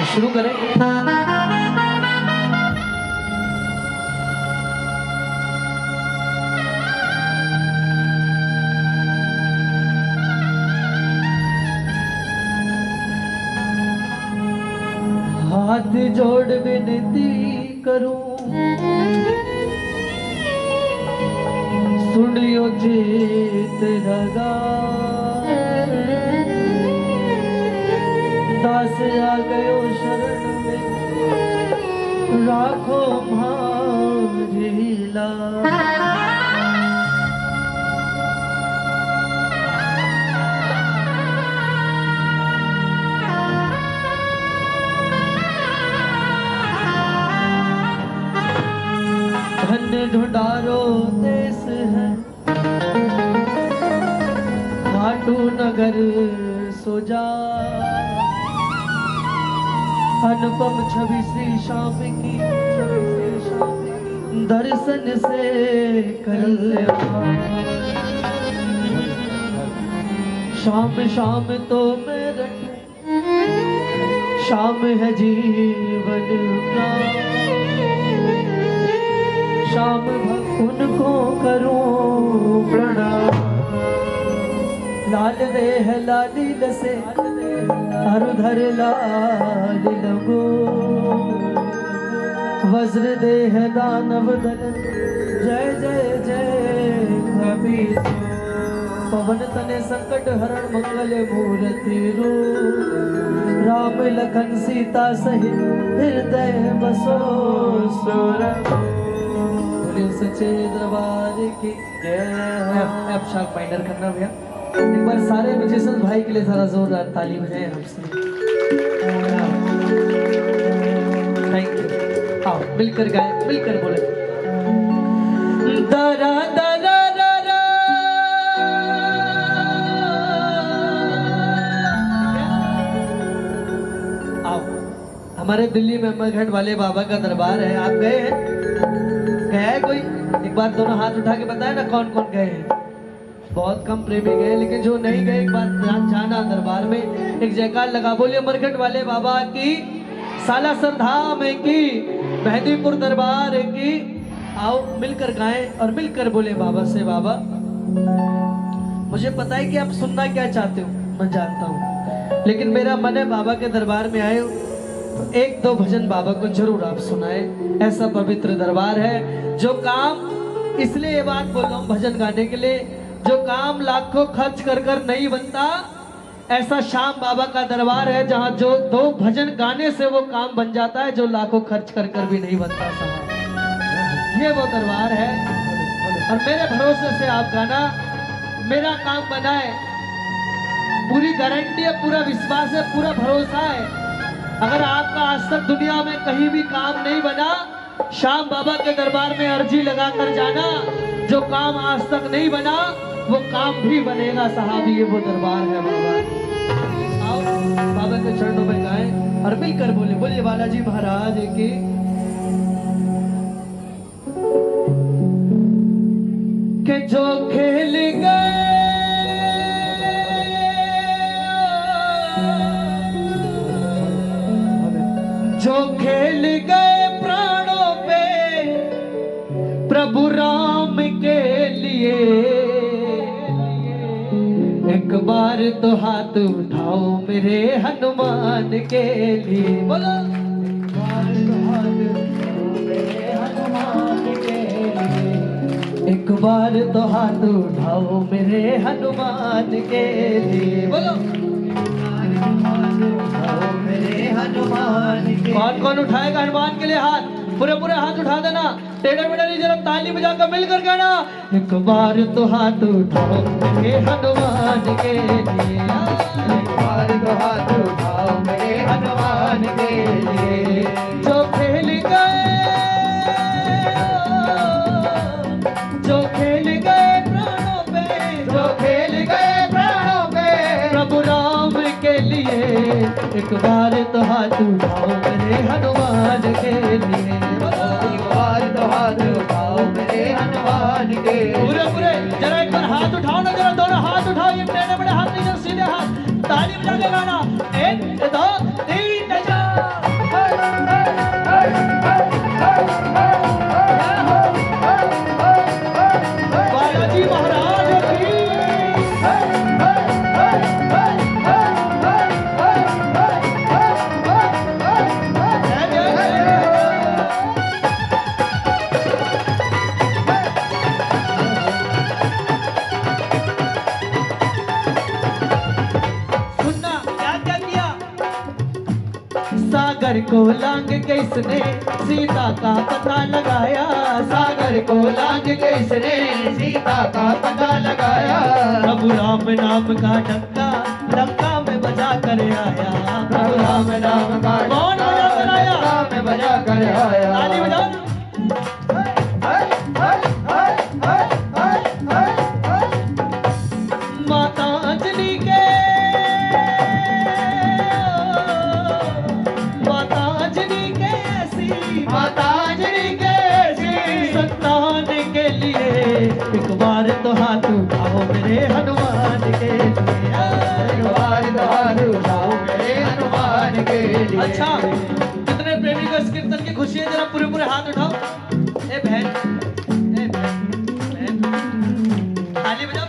शुरू करें। हाथ जोड़ विनती करूं, सुनियो चित लगा, दास आ गयो शरण में, राखो मारी लाज। धन्य ढूंढारो देश है, खाटू नगर सोजा, अनुपम छवि श्री श्याम की, दर्शन से कर ले शाम शाम तो मेरा शाम है जीवन का, शाम उनको करूं प्रणाम। लाल देह लाली लसे अरुधर लाल लगो, वज्र देह दानव दल जय जय जय कबीर। पवन तने संकट हरण मंगल मूर्ति रूप, राम लखन सीता सहित हृदय बसो सुर। सच्चे दरबार की जय। अब शार्प फाइंडर करना भैया, एक बार सारे म्यूजिशियन भाई के लिए सारा जोरदार ताली बजाएं हमसे। Thank you. आओ मिलकर गाएं, मिलकर बोले। दरा दरा दरा आओ, हमारे दिल्ली में अमरघट वाले बाबा का दरबार है, आप गए हैं? गया है कोई? एक बार दोनों हाथ उठा के बताए ना कौन कौन गए हैं। बहुत कम प्रेमी गए, लेकिन जो नहीं गए एक बार जाना दरबार में। एक जयकार लगा बोलिए अमरघट वाले बाबा की, सालासर धाम की, मेहंदीपुर दरबार की। आओ मिलकर गाएं और मिलकर बोले बाबा से, बाबा मुझे पता है कि आप सुनना क्या चाहते हो, मैं जानता हूँ, लेकिन मेरा मन है बाबा के दरबार में आए हो तो एक दो भजन बाबा को जरूर आप सुनाए। ऐसा पवित्र दरबार है। जो काम, इसलिए ये बात बोल रहा हूँ भजन गाने के लिए, जो काम लाखों खर्च कर कर नहीं बनता, ऐसा श्याम बाबा का दरबार है जहाँ जो दो भजन गाने से वो काम बन जाता है जो लाखों खर्च कर कर भी नहीं बनता साहब। ये वो दरबार है और मेरे भरोसे से आप गाना, मेरा काम बनाए, पूरी गारंटी है, पूरा विश्वास है, पूरा भरोसा है। अगर आपका आज तक दुनिया में कहीं भी काम नहीं बना, श्याम बाबा के दरबार में अर्जी लगा कर जाना। जो काम आज तक नहीं बना वो काम भी बनेगा साहब। ये वो दरबार है बाबा। आओ बाबा के चरणों में गाएं और मिलकर बोले, बोलिए बालाजी महाराज की। के जो खेल गए जो खेल गए प्राणों पे प्रभु राम के लिए, एक बार तो हाथ उठाओ मेरे हनुमान के लिए। बोलो एक बार तो हाथ उठाओ मेरे हनुमान के लिए। बोलो कौन कौन उठाएगा हनुमान के लिए हाथ? पूरे पूरे हाथ उठा देना, टेढ़े मेढ़े नहीं, जरा ताली बजाकर मिलकर गाना। एक बार तो हाथ उठाओ मेरे हनुमान के लिए, एक बार तो हाथ उठाओ मेरे हनुमान के लिए। जो खेल गए प्राणों पे, जो खेल गए प्राणों पे प्रभु राम के लिए, एक बार तो हाथ उठाओ मेरे हनुमान के लिए। एक बार तो हाथ उठाओ मेरे हनुमान के लिए। पूरे पूरे जरा एक बार हाथ उठाओ ना, जरा दोनों हाथ उठाओ, ये टेढ़े बड़े हाथ नहीं, सीधे हाथ, ताली बजा के गाना। 1 2 3 4। सागर को लांग के इसने सीता का पता लगाया, सागर को लांग के इसने सीता का पता लगाया। प्रभु राम नाम का डंका लंका में बजा कर आया, प्रभु राम नाम का कौन बजा कर आया? लंका में बजा कर आया। ताली बजाओ। माता अंजलि के माता अंजलि के ऐसी माता अंजलि के ऐसी संतान के लिए एक बार तो हाथ उठाओ मेरे हनुमान के लिए, एक बार तो हाथ उठाओ मेरे हनुमान के लिए। अच्छा, कितने प्रेमी को इस कीर्तन की खुशी है? जरा पूरे पूरे हाथ उठाओ। ए बहन, ए बहन, ताली बजाओ।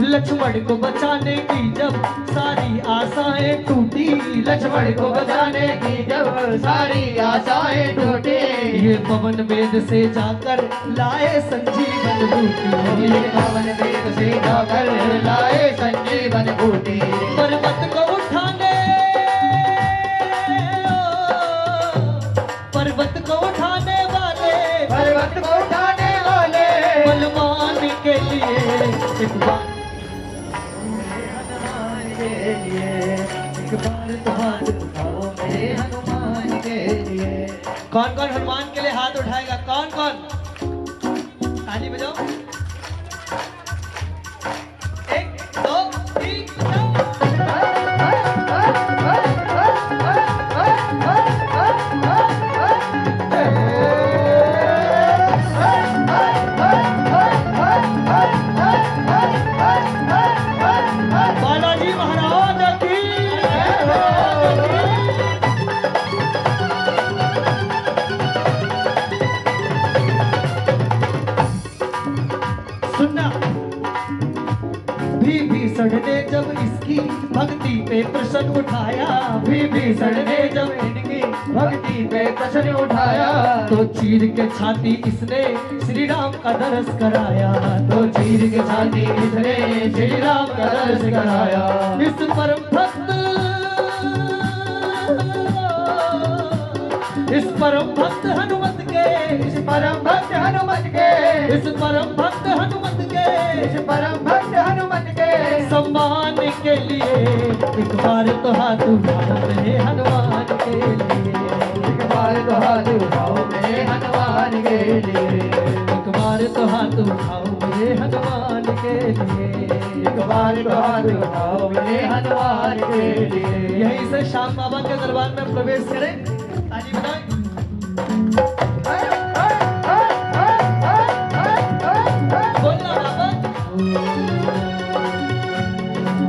लक्ष्मण को बचाने की जब सारी आशाएं टूटी, लक्ष्मण को बचाने की जब सारी आशाएं टूटी, ये पवन वेद से जाकर लाए संजीवन बूटी, ये पवन वेद से जाकर लाए संजीवन बूटी। पर्वत को उठाने पर्वत को उठाने वाले पर्वत को उठाने वाले बलवान के लिए एक बार एक बार तो हाथ उठाओ मेरे हनुमान के लिए। कौन कौन हनुमान के लिए हाथ उठाएगा? कौन कौन? ताली बजाओ। 1 2 3 बालाजी महाराज की सुनना। विभीषण ने जब इसकी भक्ति पे प्रश्न उठाया, विभीषण ने जब इनकी भक्ति पे प्रश्न उठाया, तो चीर के छाती इसने श्री राम का दर्श कराया, तो चीर के छाती इसने श्री राम का दर्श कराया। इस परम भक्त इस परम भक्त हनुमत के इस परम भक्त हनुमत के इस परम भक्त हनुमत के इस परम भक्त हनुमत के सम्मान के लिए एक बार तो हाथ उठाओ मेरे हनुमान के लिए, एक बार तो हाथ उठाओ मेरे हनुमान के लिए। एक बार तो हाथ उठाओ मेरे हनुमान के लिए, एक बार तो हाथ उठाओ मेरे हनुमान के लिए। यहीं से श्याम बाबा के दरबार में प्रवेश करें। ताली बजाएं। बोलना बाबा।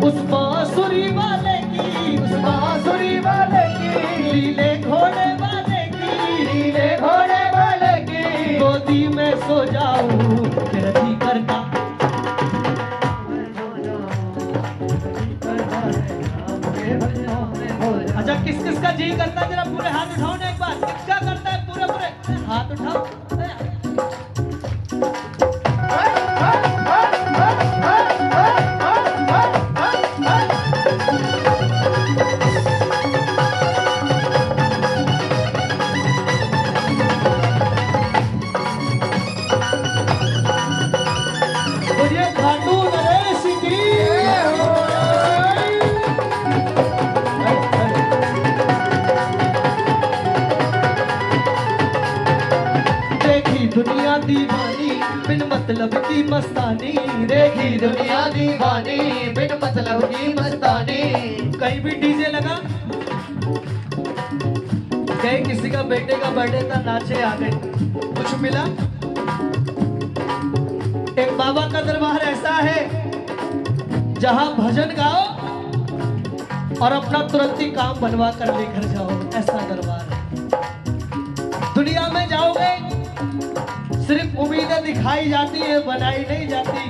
उस बांसुरी वाले की उस बांसुरी वाले की लीले घोड़े वाले की नीले घोड़े वाले की गोदी में सो जाऊं तेरा जी करता। अच्छा, किस किस का जी करता है? जरा पूरे हाथ उठाओ ना एक बार। किसका करता है? पूरे पूरे हाथ उठाओ। बोलिए खाटू नरेश की। देखी दुनिया दीवानी बिन मतलब की मस्तानी, देखी दुनिया दीवानी बिन मतलब की मस्तानी। कहीं भी डीजे लगा, कहीं किसी का बेटे का बर्थडे था, नाचे आ गए, कुछ मिला? एक बाबा का दरबार ऐसा है जहां भजन गाओ और अपना तुरंत ही काम बनवा कर लेकर जाओ। ऐसा दरबार है। दुनिया में जाओगे सिर्फ उम्मीदें दिखाई जाती है, बनाई नहीं जाती।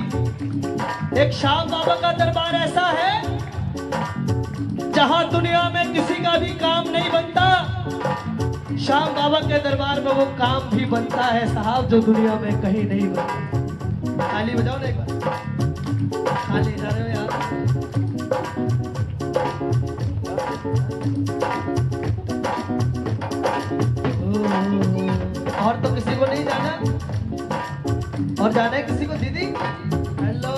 एक श्याम बाबा का दरबार ऐसा है जहां दुनिया में किसी का भी काम नहीं बनता, श्याम बाबा के दरबार में वो काम भी बनता है साहब, जो दुनिया में कहीं नहीं बनता। ताली बजाओ ना एक बार। खाली जा रहे हो यार। और तो किसी को नहीं जाना? और जाना है किसी को? दीदी हेलो।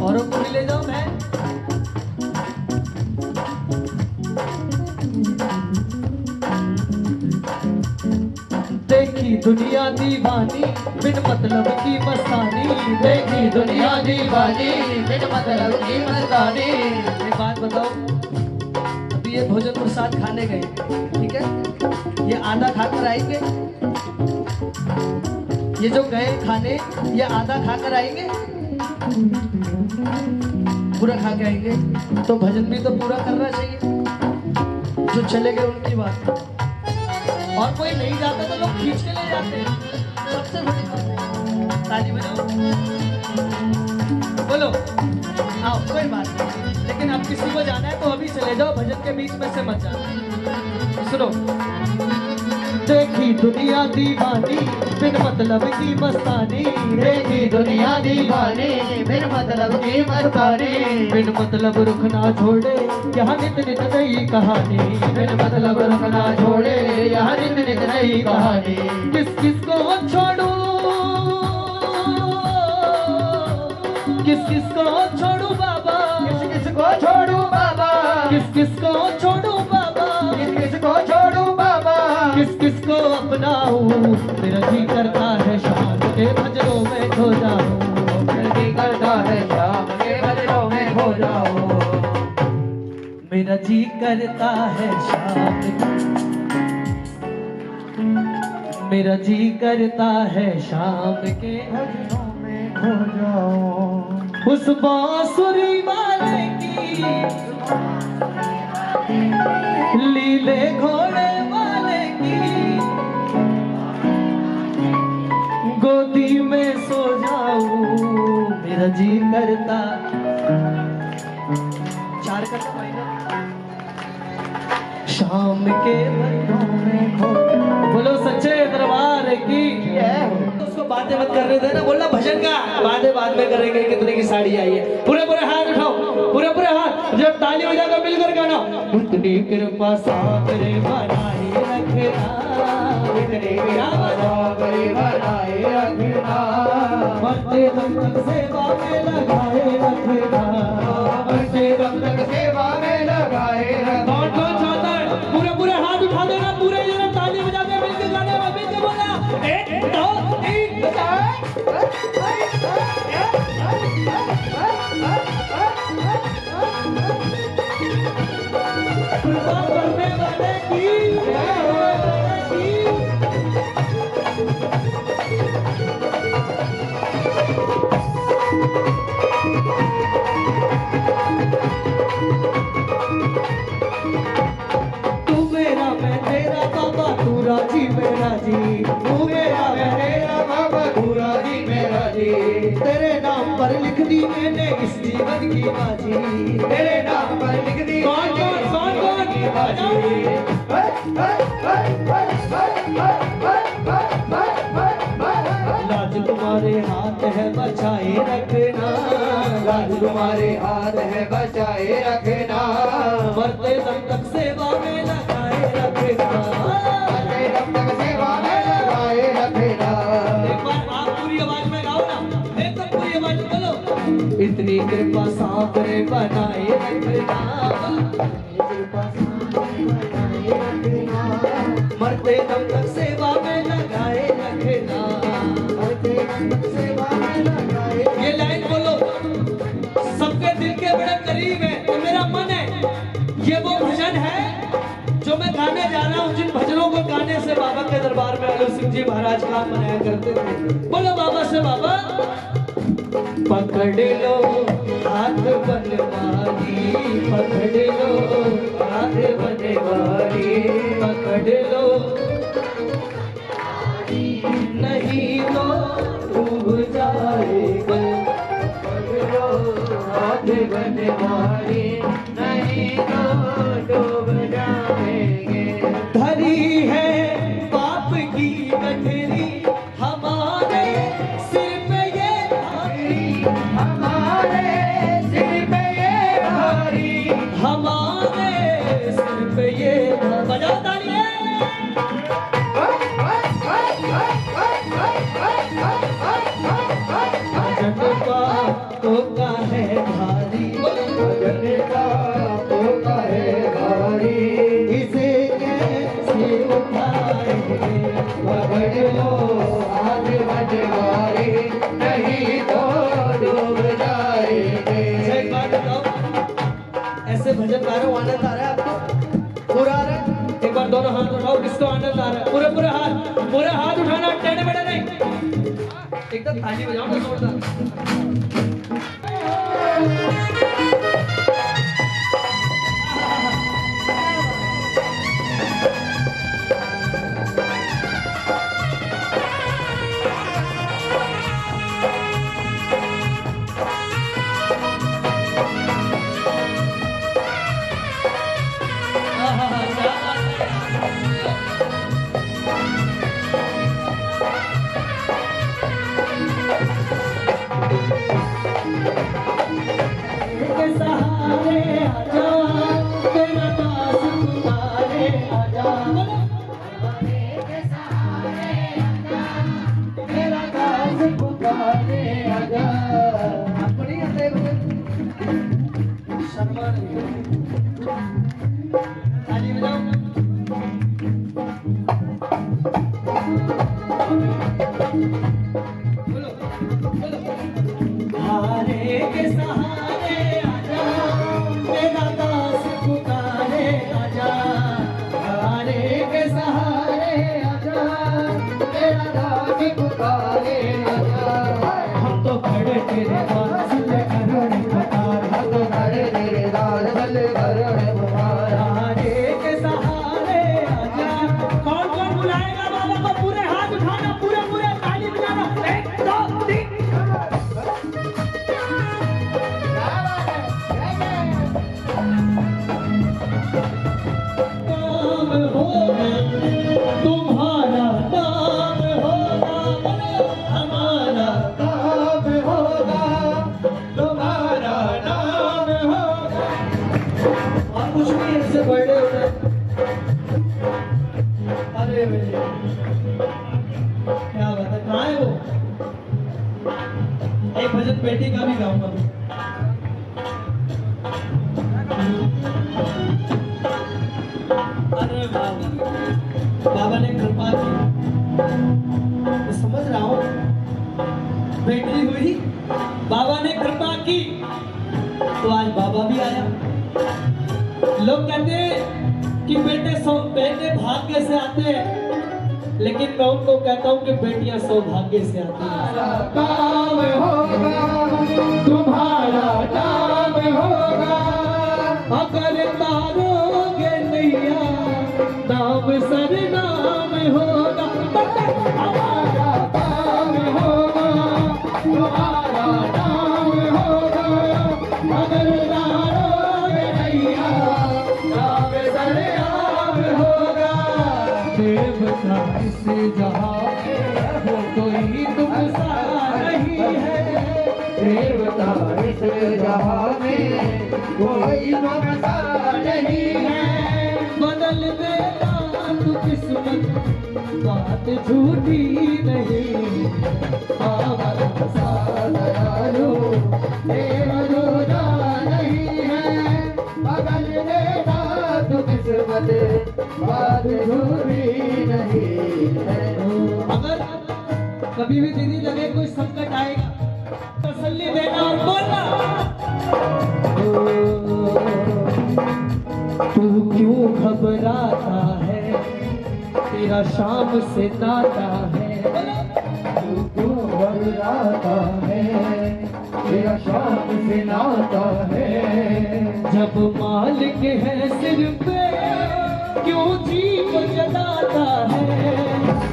औरों को भी ले जाओ मैं। देखी दुनिया दीवानी बिन मतलब की मस्तानी, देखी दुनिया दीवानी बिन मतलब की मस्तानी। एक बात बताओ, अभी ये भोजन प्रसाद खाने गए, ठीक है, ये आधा खाकर आएंगे, ये जो गए खाने ये आधा खाकर आएंगे, पूरा खा के आएंगे, तो भजन भी तो पूरा करना चाहिए। जो चले गए उनकी बात है। और कोई नहीं जाता तो लोग खींच के ले जाते हैं, सबसे बड़ी बात है। ताली बजाओ, बोलो, आओ, कोई बात नहीं। लेकिन अब किसी को जाना है तो अभी चले जाओ, भजन के बीच में से मत जाना। सुनो, देखी दुनिया दीवानी बिन मतलब की मस्तानी, देखी दुनिया दीवानी बिन मतलब की मस्तानी। बिन मतलब रुख ना छोड़े यहाँ नित नित नई कहानी, बिन मतलब रुख ना छोड़े यहाँ नित नित नई कहानी। किस किस को छोड़ू, किस किस को छोड़ू बाबा, किस किस को छोड़ू बाबा, किस किस को छोड़ू बाबा, किस किस को छोड़ू बाबा, किस किस को अपनाऊं। मेरा जी करता है शाम के भजनों में खो जाऊं, मेरा जी करता है शाम के भजनों में खो जाऊं। मेरा जी करता है शाम, मेरा जी करता है शाम के भजनों में खो जाऊं। उस बांसुरी वाले की, लीले घोड़े वाले की गोदी में सो जाऊं। मेरा जी करता, चार करता भाई ना, शाम के भजनों में खो। बोलो सच्चे दरबार की। उसको बातें मत करने देना, बोलना भजन का बातें बाद में करेंगे। कितने की साड़ी आई है, पूरे पूरे हाथ उठाओ, पूरे पूरे हाथ, जब ताली बजाकर मिलकर गाना। उतनी कृपा सामने बनाए रखना, इतनी कृपा सामने बनाए रखना, मरते दम तक सेवा में लगाए रखना, मरते दम तक सेवा में लगाए रखना। कौन कौन चाहता है पूरे पूरे हाथ उठा देना, पूरे जरा ताली बजा के मिलकर गाने में मिलकर बोला 1 2 3 कृपा करने वाले की तू मेरा मैं तेरा बाबा, तू राजी मैं राजी, तू मेरा मैं तेरा बाबा, तू राजी मैं राजी। तेरे नाम पर लिख दी मैंने इस जीवन की बाजी, तेरे नाम पर लिख दी कौन कौन कौन कौन की बाजी। लाज तुम्हारे हाथ है बचाए रखना, लाज तुम्हारे हाथ है बचाए रखना, मरते दम तक सेवा में लगाए रखना, मरते दम तक सेवा में लगाए रखना। एक बार आप पूरी आवाज में गाओ ना, एकदम पूरी आवाज में बोलो। इतनी कृपा सामने बनाए रखना, मरते दम तक सेवा में लगाए रखना, मरते दम तक सेवा में लगाए। ये लाइन बोलो, सबके दिल के बड़े करीब है, तो मेरा मन है ये वो भजन है जो मैं गाने जा रहा हूँ। को गाने से बाबा के दरबार में आलू सिंह जी महाराज काम मनाया करते थे। बोलो बाबा से, बाबा पकड़ लो हाथ बनवारी, पकड़ लो हाथ बनवारी, पकड़ लो नहीं तो डूब जाएगा, पकड़ लो हाथ बनवारी, नहीं तो डूब जाएंगे। धरी है पाप की गठरी हमारे सिर पे ये भारी, हमारे सिर पे ये भारी, हमारे सिर पे ये भारी। बजाओ तालियां। होता है भारी, भजन का होता है भारी, इसे कैसे उठाएंगे, पकड़ लो हाथ बनवारी, नहीं तो डूब जाएंगे। एक बात बताओ, ऐसे भजन गा रहे हो, आनंद आ रहा है आपको? पूरा आ रहा है? एक बार दोनों हाथ उठाओ, किसको आनंद आ रहा है? पूरे हाथ उठाना, टेढ़े मेढ़े नहीं, एकदम ताली बजाओ ना जोरदार। बेटी का भी गाऊंगा। अरे बाबा ने कृपा की, मैं समझ रहा हूँ, बेटी हुई, बाबा ने कृपा की, तो आज बाबा भी आया। लोग कहते हैं कि बेटे भाग्य से आते हैं, लेकिन मैं उनको कहता हूँ कि बेटियां सौभाग्य से आती हैं। काम होगा तुम्हारा नाम होगा, अगर तारोगे नैया नाम सर नाम होगा। हमारा काम होगा तुम्हारा नाम होगा, अगर तारोगे नैया नाम सर नाम होगा। देवता इस जहां वो कोई तुम सा नहीं है, देवता इस जहां में कोई तुम सा नहीं है। बदल देना तू किस्मत, बात झूठी नहीं, पावन सा दयालु तेरा जोड़ा नहीं है। बदल देना तू किस्मत, बात झूठी नहीं है। अगर कभी भी तेरी लगे कोई संकट आएगा, तसल्ली देना और बोलना, तू क्यों घबराता है, मेरा शाम से नाता है। तू क्यों घबराता है, मेरा शाम से नाता है। जब मालिक है सिर पे क्यों जी को जलाता है।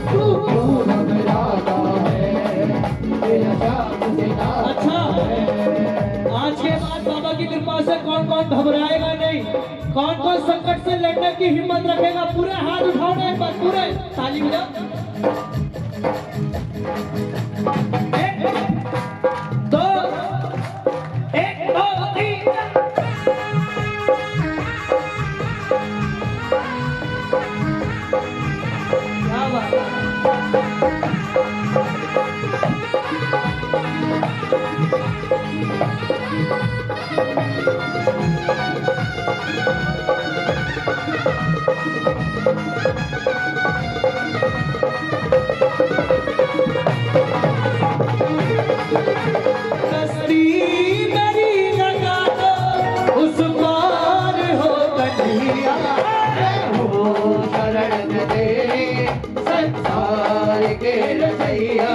तू क्यों घबराता है, मेरा शाम से नाता अच्छा, है। आज के बाद बाबा की कृपा से कौन कौन घबराएगा नहीं, कौन कौन संकट से लड़ने की हिम्मत रखेगा, पूरे हाथ उठाओ ना एक बार, पूरे ताली बजाओ। दो, एक दो तीन। क्या बात है। कश्ती मेरी लगा दो उस पार हो कन्हैया। हो शरण तेरी संसार के रचैया।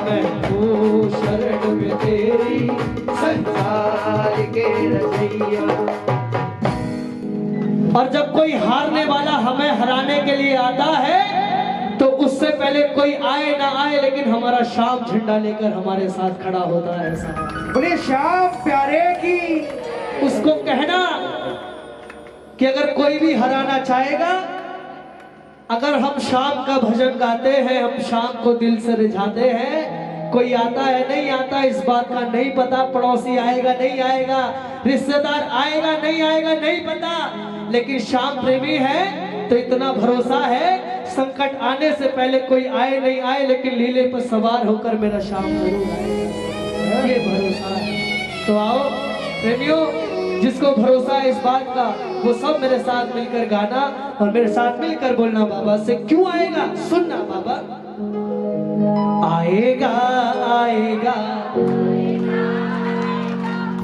मैं हूँ शरण में तेरी। संसार के रचैया। और जब कोई हारने वाला हमें हराने के लिए आता है तो उससे पहले कोई आए ना आए लेकिन हमारा शाम झंडा लेकर हमारे साथ खड़ा होता है। ऐसा बोले श्याम प्यारे की। उसको कहना कि अगर कोई भी हराना चाहेगा, अगर हम शाम का भजन गाते हैं, हम शाम को दिल से रिझाते हैं, कोई आता है नहीं आता इस बात का नहीं पता, पड़ोसी आएगा नहीं आएगा, रिश्तेदार आएगा नहीं पता, लेकिन शाम प्रेमी है तो इतना भरोसा है संकट आने से पहले कोई आए नहीं आए लेकिन लीले पर सवार होकर मेरा शाम जरूर आएगा, ये भरोसा है। तो आओ प्रेमियों, जिसको भरोसा है इस बात का वो सब मेरे साथ मिलकर गाना और मेरे साथ मिलकर बोलना बाबा से क्यों आएगा। सुनना बाबा, आएगा आएगा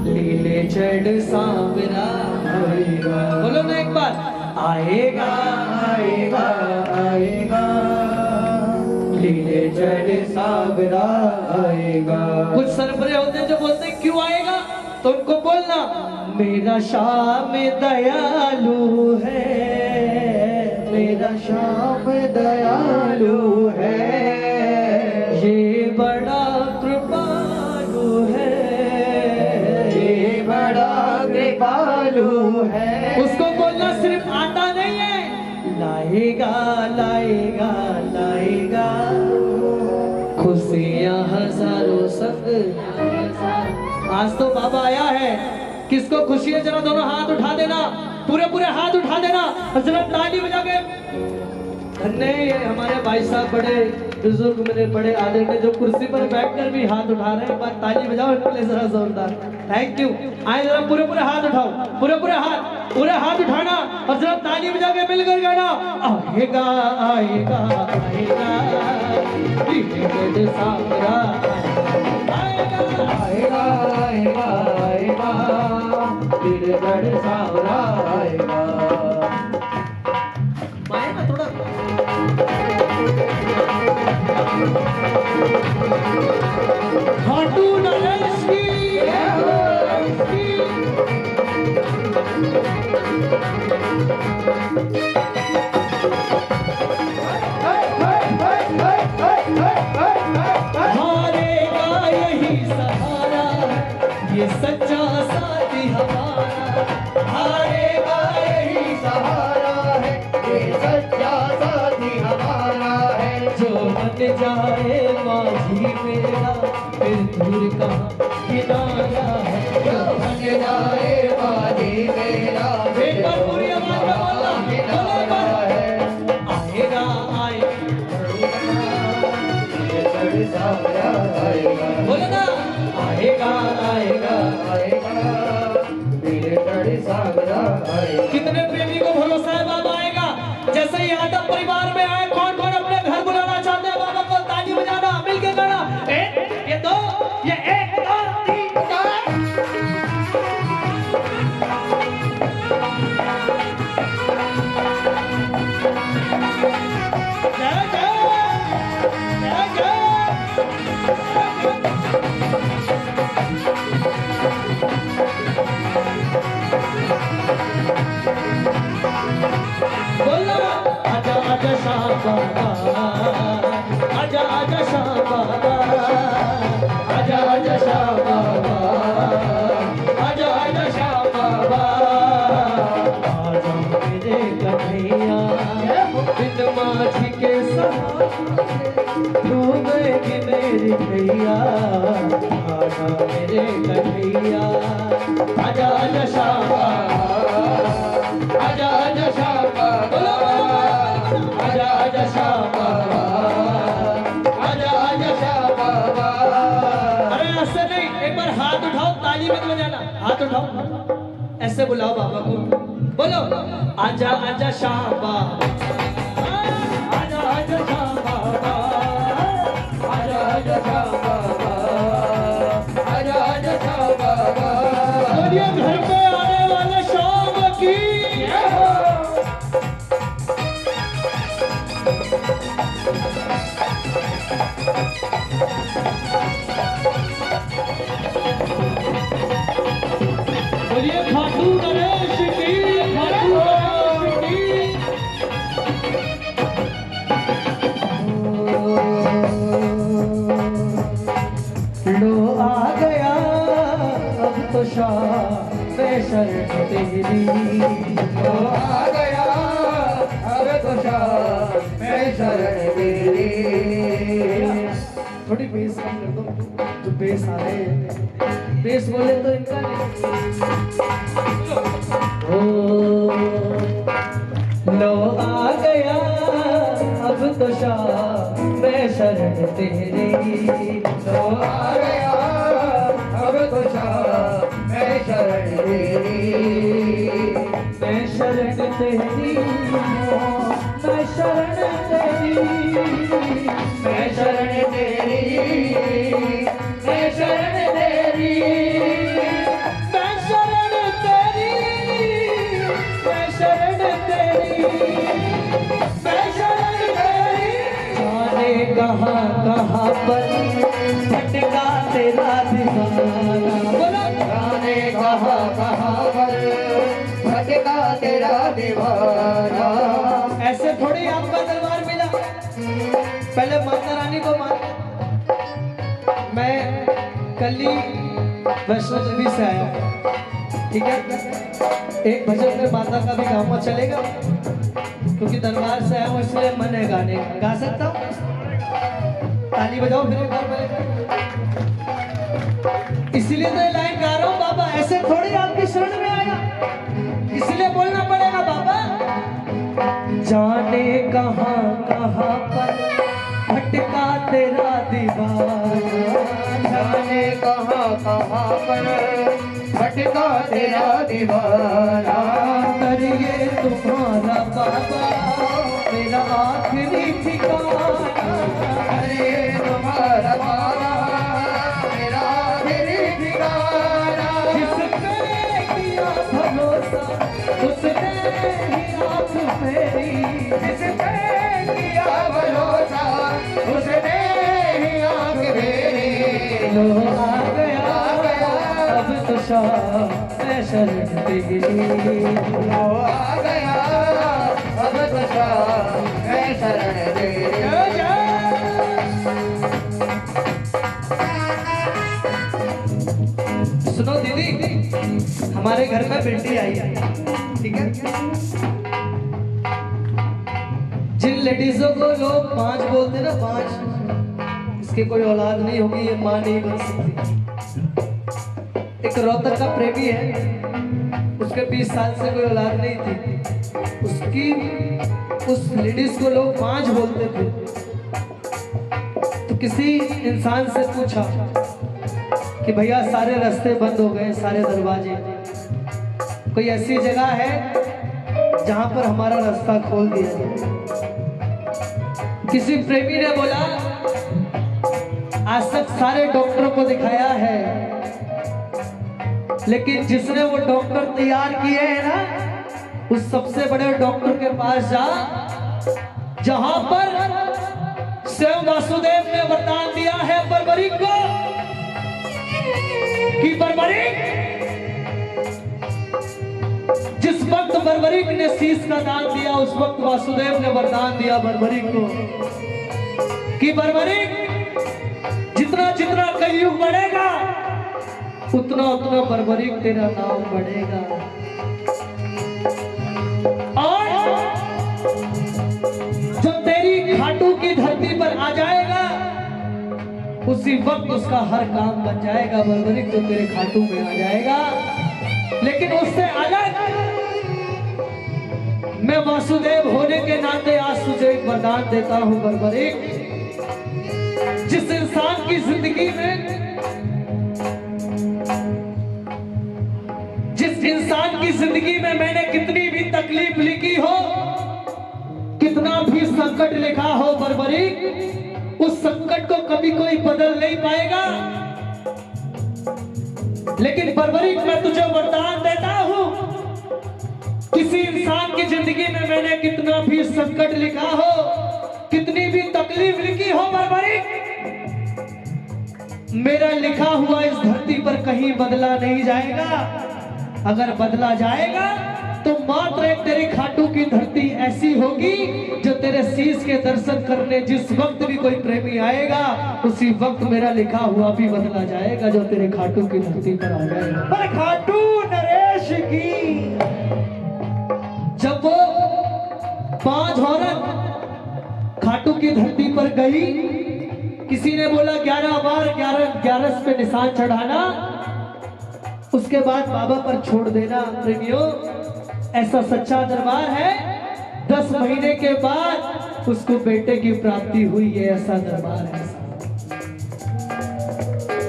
लीले चढ़ सांवरा आएगा। बोलो ना एक बार, आएगा आएगा आएगा लीले चढ़ सांवरा आएगा। कुछ सरबरे होते हैं जो बोलते हैं क्यों आएगा, तो उनको बोलना मेरा शाम दयालु है, मेरा श्याम दयालु है। ये बड़ा कृपालु है, ये बड़ा कृपालु है। उसको बोलना सिर्फ आता नहीं है, लाएगा लाएगा लाएगा खुशियां हजारों संग। आज तो बाबा आया है, किसको खुशी है जरा दोनों हाथ उठा देना, पूरे पूरे हाथ उठा देना और जरा ताली बजा के। धन्य ये हमारे भाई साहब बड़े बुजुर्ग मेरे बड़े आदरणीय जो कुर्सी पर बैठकर भी हाथ उठा रहे हैं, एक बार ताली बजाओ इनके लिए जरा जोरदार। Thank you. आए जरा पूरे पूरे हाथ उठाओ, पूरे हाथ उठाना और जरा ताली बजा के मिलकर गाना, आएगा आएगा आएगा लीले सांवरा आएगा आएगा आएगा आएगा लीले चढ़ सांवरा आएगा। आएगा थोड़ा खाटू नरेश की हारेगा यही सहारा, ये सच्चा साथी हमारा। हारेगा यही सहारा है, ये सच्चा साथी हमारा है। जो बन जाए माझी मेरा फिर दूर कहाँ किनारा है। जो बन जाए माझी मेरा एक बार पूरी आवाज में बोलना, बोलो एक बार। आएगा चढ़ सांवरा आएगा। बोलो ना, आएगा आएगा। लीले चढ़ सांवरा आएगा। कितने प्रेमी को भरोसा है बाबा आएगा। जैसे ही यादव परिवार में आए, कौन कौन अपने घर बुलाना चाहते हैं बाबा को, ताली बजाना मिलके गाना। एक ये दो ये एक दो तीन चार। डूबेगी मेरी भैया आजा मेरे कन्हैया आजा आजा शामा आजा आजा शामा आजा आजा शामा आजा आजा शामा। अरे ऐसे नहीं, एक बार हाथ उठाओ, ताली मत बजाना, हाथ उठाओ, ऐसे बुलाओ बाबा को, बोलो आजा आजा शामा आजा आजा शामा आजा आजा शामा आजा आजा शामा। बोलिए घर पे आने वाले शाम की बोलिए खाटू गणेश की, खाटू गणेश की। लो आ गया अब तो शाम शरण तेरी तो आ गया अब तो शाम में शरण तेरी। थोड़ी बेस कम कर दो, जो बेस आ रहे हैं बेस बोले तो इनका नहीं। ओ लो आ गया अब तो शाम में शरण तेरी तो आ गया अब तो शाम में शरण तेरी। मैं शरण तेरी मैं शरण तेरी मैं शरण तेरी मैं शरण तेरी मैं शरण तेरी मैं शरण तेरी मैं शरण तेरी। जाने कहाँ कहाँ पर भटका तेरा दीवाना, बोलो जाने कहाँ कहाँ पर भटका तेरा दीवाना। ऐसे थोड़ी आपका दरबार मिला, पहले माता रानी को मान। मैं कल ही वैष्णो देवी से आया, ठीक है, एक भजन में माता का भी गाना चलेगा क्योंकि दरबार से आया हूँ इसलिए मन है गाने का, गा सकता हूँ, ताली बजाओ फिर एक बार पहले। इसीलिए तो ये लाइन गा रहा हूँ बाबा, ऐसे थोड़ी आपकी शरण में आया, इसलिए बोलना पड़ेगा बाबा। जाने कहाँ कहाँ पर भटका तेरा दीवाना, जाने कहाँ कहाँ पर भटका तेरा दीवाना। करिए तुम्हारा बाबा मेरा आखिरी ठिकाना, अरे तुम्हारा बाबा मेरा आखिरी ठिकाना। जिस पे किया भरोसा उसने ही आँख फेरी, जिस पे किया भरोसा उसने ही आँख फेरी। लो आ गया अब तो शाम मैं शरण तेरी। वो आ गया अब तो शाम मैं शरण तेरी। सुनो दीदी, हमारे घर में बेटी आई है, ठीक है, जिन लेडीजों को लोग 5 बोलते ना, 5 इसके कोई औलाद नहीं होगी, ये माँ नहीं बन सकती। एक रोहतक का प्रेमी है, उसके 20 साल से कोई औलाद नहीं थी, उसकी उस लेडीज को लोग 5 बोलते थे। तो किसी इंसान से पूछा कि भैया सारे रास्ते बंद हो गए, सारे दरवाजे, कोई ऐसी जगह है जहां पर हमारा रास्ता खोल दिया जाए। किसी प्रेमी ने बोला आज तक सारे डॉक्टरों को दिखाया है, लेकिन जिसने वो डॉक्टर तैयार किए हैं ना, उस सबसे बड़े डॉक्टर के पास जा जहां पर स्वयं वासुदेव ने वरदान दिया है बर्बरीक को कि बर्बरीक, जिस वक्त बर्बरीक ने शीश का दान दिया उस वक्त वासुदेव ने वरदान दिया बर्बरीक को कि बर्बरीक जितना जितना कलयुग बढ़ेगा उतना उतना बर्बरीक तेरा नाम बढ़ेगा। और जब तेरी खाटू उसी वक्त उसका हर काम बन जाएगा, बर्बरिक तो तेरे खाटू में आ जाएगा। लेकिन उससे अलग मैं वासुदेव होने के नाते आज तुझे एक वरदान देता हूं बर्बरिक। जिस इंसान की जिंदगी में मैंने कितनी भी तकलीफ लिखी हो, कितना भी संकट लिखा हो बर्बरिक, उस संकट को कभी कोई बदल नहीं पाएगा। लेकिन बर्बरिक मैं तुझे वरदान देता हूं, किसी इंसान की जिंदगी में मैंने कितना भी संकट लिखा हो, कितनी भी तकलीफ लिखी हो बर्बरिक, मेरा लिखा हुआ इस धरती पर कहीं बदला नहीं जाएगा। अगर बदला जाएगा तो मात्र एक तेरी खाटू की धरती ऐसी होगी जो तेरे शीश के दर्शन करने जिस वक्त भी कोई प्रेमी आएगा, उसी वक्त मेरा लिखा हुआ भी बदला जाएगा, जो तेरे खाटू की धरती पर आ जाएगा। पर खाटू नरेश की जब वो 5 औरत खाटू की धरती पर गई, किसी ने बोला 11 बार 11 पे निशान चढ़ाना, उसके बाद बाबा पर छोड़ देना। प्रेमियों, ऐसा सच्चा दरबार है। 10 महीने के बाद उसको बेटे की प्राप्ति हुई है, ऐसा दरबार है।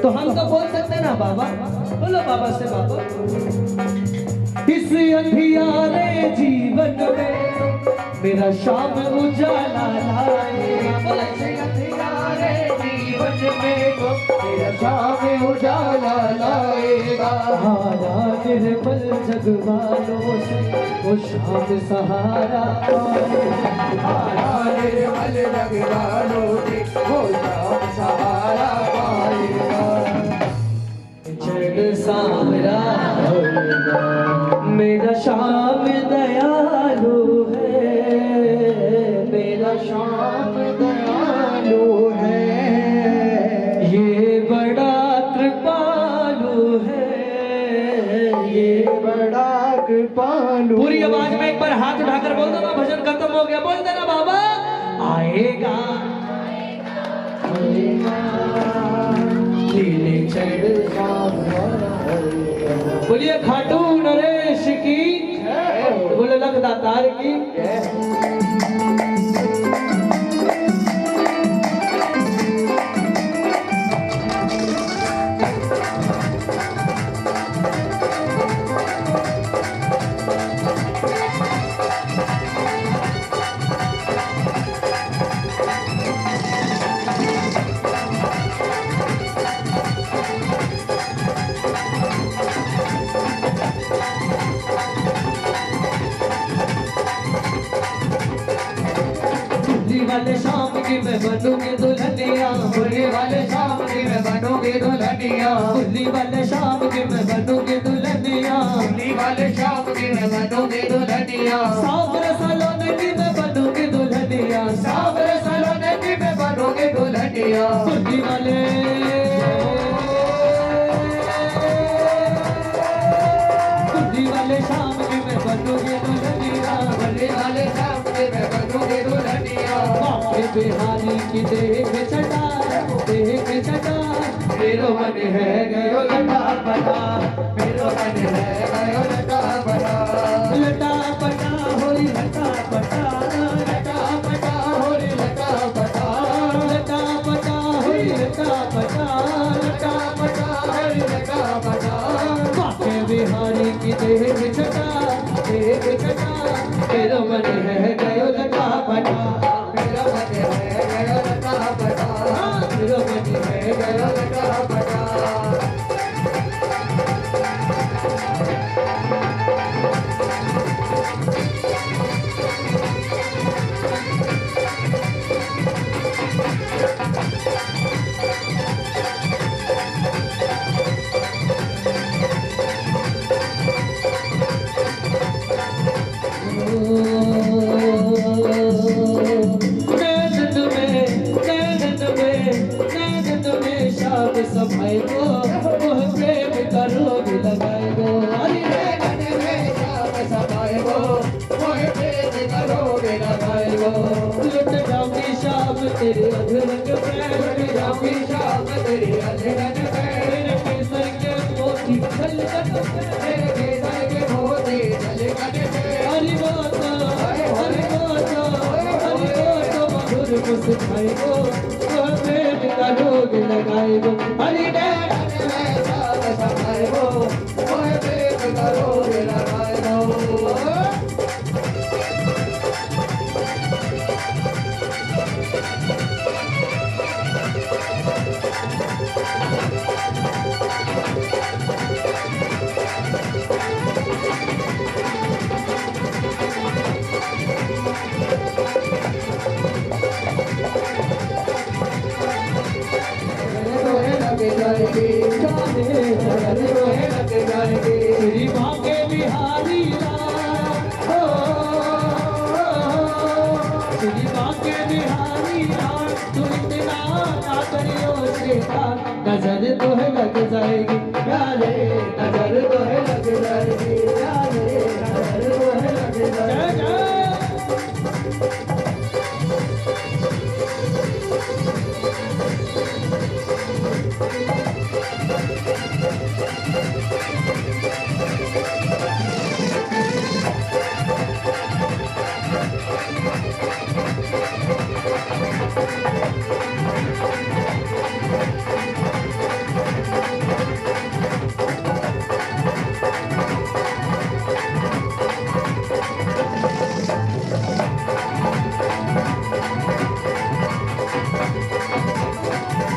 तो हम तो बोल सकते ना बाबा, बोलो बाबा से बाबा। इस अंधियारे जीवन में मेरा शाम उजाला लाएगा, मेरा शाम उजाला लाएगा। हारा निर्मल जग वालों से वो शाम सहारा पाएगा। हारा निर्मल जग वालों से वो शाम सहारा पाएगा। चढ़ सांवरा होगा, मेरा शाम दयालु है, मेरा शाम दयालु है। ये बड़ा कृपालु है, ये बड़ा कृपालु। पूरी आवाज में एक बार हाथ उठाकर बोल दो ना, भजन खत्म हो गया, बोल देना बाबा। आएगा लीले चढ़ बोलिए खाटू नरेश की, बोले लख दातार की। वाले शाम की मैं बनूंगी दुल्हनिया, होली वाले शाम की मैं बनूंगी दुल्हनिया। होली वाले शाम की मैं बनूंगी दुल्हनिया, होली वाले शाम की मैं बनूंगी दुल्हनिया। सावर सलोने की मैं बनूंगी दुल्हनिया, सावर सलोने की मैं बनूंगी दुल्हनिया। होली वाले शाम की मैं बनूंगी दुल्हनिया, होली वाले शाम की मैं बनूंगी दुल्हनिया। बिहारी की देह चटा, देह चटा, मेरो मन है गयो लटा पटा, मेरो मन है गयो लटा पटा। लटा पटा होली लटा पटा, लटा पटा होली लटा पटा। लटा पटा होली लटा पटा, लटा पटा होली लटा पटा। बाके बिहारी की देह चटा, देह चटा, मेरो मन है गयो लटा पटा, मेरो मन है गयो लटा पटा। मेरो मन है गयो लटा पटा। सफाई को वह प्रेम करो भी लगाए गो, नैनन में शाम समाए गो, मोह प्रेम करो भी लगाए गो। लुट जाऊंगी शाम तेरे अधरंग पैर बन जाऊंगी शाम तेरे अधरंग पैर तेरे केसर के मोती छलकत पैर तेरे केसर के मोती छलकत पैर हरि माता मधुर मुस्काई वो प्रेम का रोग लगाए वो हरि समाए वो प्रेम का रोग लगाए वो तेरी भाग्य बिहारी तेरी भाग्य बिहारी तू इतना ना करियो श्रेता नजर तो है लग जाएगी प्यारे नजर तो है लग जाएगी प्यारे नजर तो है लग जाएगी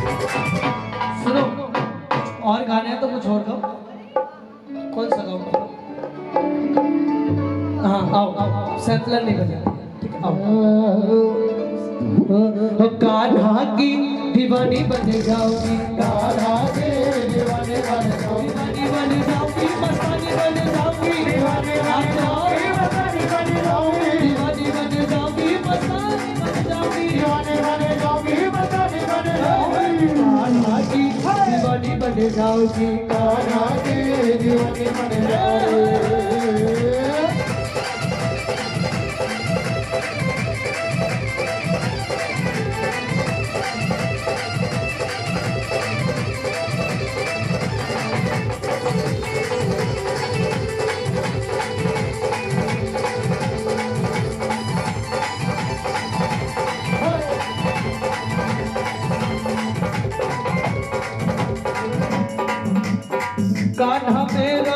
सुनो और गाने हैं तो कुछ और गाओ कौन सा गाओ हाँ आओ सैंपलर नहीं बजा ठीक है आओ कान्हा की दीवानी बन जाओगी कान्हा के दीवाने बन जाऊंगी दीवानी बन जाओगी मस्तानी बन जाओगी दीवाने बन जाऊंगी मस्तानी बन जाऊंगी दीवानी बन जाओगी मस्तानी बन जाओगी दीवाने बन जाऊंगी मस्तानी बन जाऊंगी कान्हा की दीवानी बन जाओगी कान्हा के दीवाने बन जाऊंगी कान्हा मेरा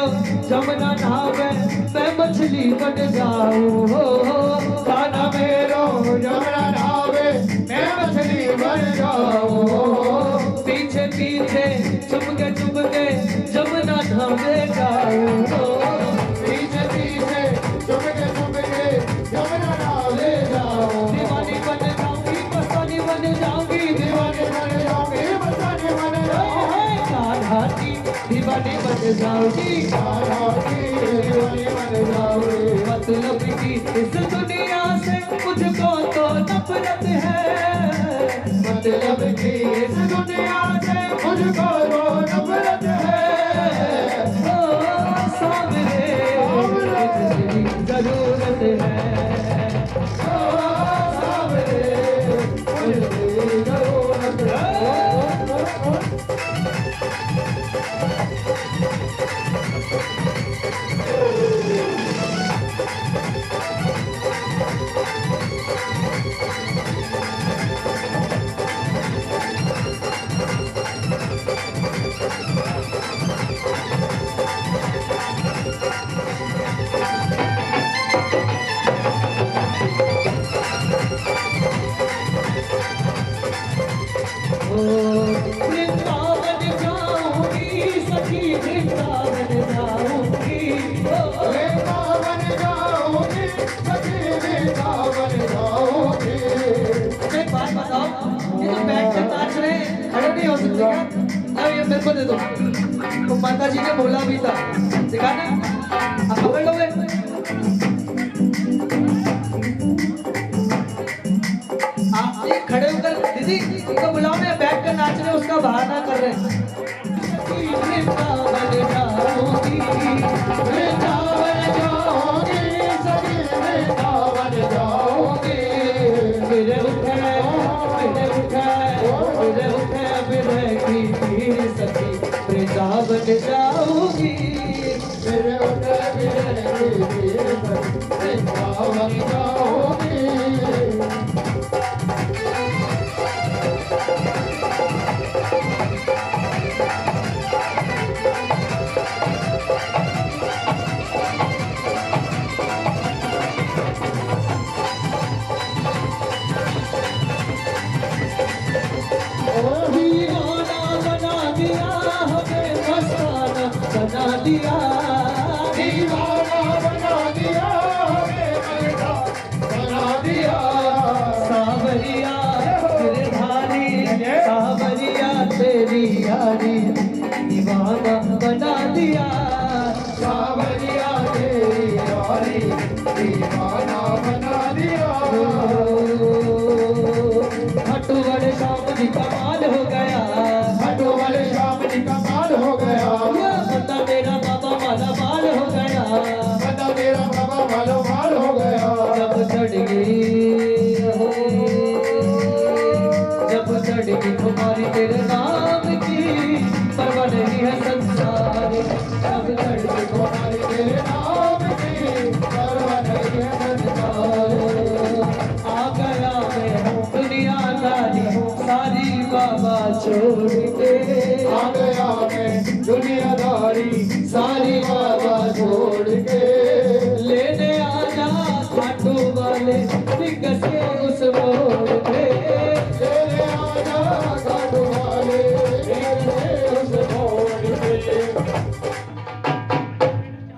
जमुना नहावे मैं मछली बन जाऊं हो कान्हा मेरो जमुना नहावे मैं मछली बन जाऊं पीछे पीछे चुपके जमुना नहावे जाऊं हो पीछे पीछे चुपके जमुना नहावे जाऊं दीवानी बन जाऊंगी मस्तानी बन जाऊंगी दीवाने बन जाऊंगी मस्तानी बन जाऊंगी कान्हा की दीवानी बन जाऊंगी कान्हा की दीवानी बन जाऊंगी मतलब की इस दुनिया से मुझको तो नफरत है मतलब की इस दुनिया से मुझको तो नफरत है सामने तेरी जरूरत है सामने मुझे तेरी जरूरत है वृंदावन जाऊंगी सखी वृंदावन जाऊंगी वृंदावन जाऊंगी सखी वृंदावन जाऊंगी एक बात बताओ ये तो बैठ कर नाच रहे हैं खड़े नहीं हो सकते क्या अब ये मेरे को दे दो तो माता जी ने बोला भी था दिखाना आप पकड़ लोगे आप ये खड़े होकर दीदी इनको बुलाओ ना बैठ कर नाच रहे हैं उसका बहाना कर रहे हैं वृंदावन जाऊंगी वृंदावन जाऊंगी सखी वृंदावन जाऊंगी फिर उठे मेरे उठे विरह की पीर सखी वृंदावन जाऊंगी। मेरे उठे विरह की पीर सखी वृंदावन जाऊंगी। बना दिया दीवाना बना दिया हमें मर्दाना बना दिया। सावरिया गिरधारी सावरिया तेरी यारी दीवाना बना दिया। सावरिया तेरी यारी दीवाना बना दिया। हटुवर शाम जी कमाल हो गया। हटुवर शाम जी कमाल हो गया। बंदा मेरा बाबा माला माल हो गया। बंदा मेरा बाबा मालो माल हो गया। जब चढ़ गई तुम्हारी तेरे नाम की परवाह नहीं है संसार। जब चढ़ गई तुम्हारी तेरे नाम की परवाह नहीं है संसार। आ गया मैं दुनियादारी सारी बाबा छोड़ के। आ गया मैं दुनियादारी सारी बाबा छोड़ के। लेने आजा खाटू वाले सिंह से उस मोड़ पे। तेरे आजा काटू वाले उस मोड़ पे।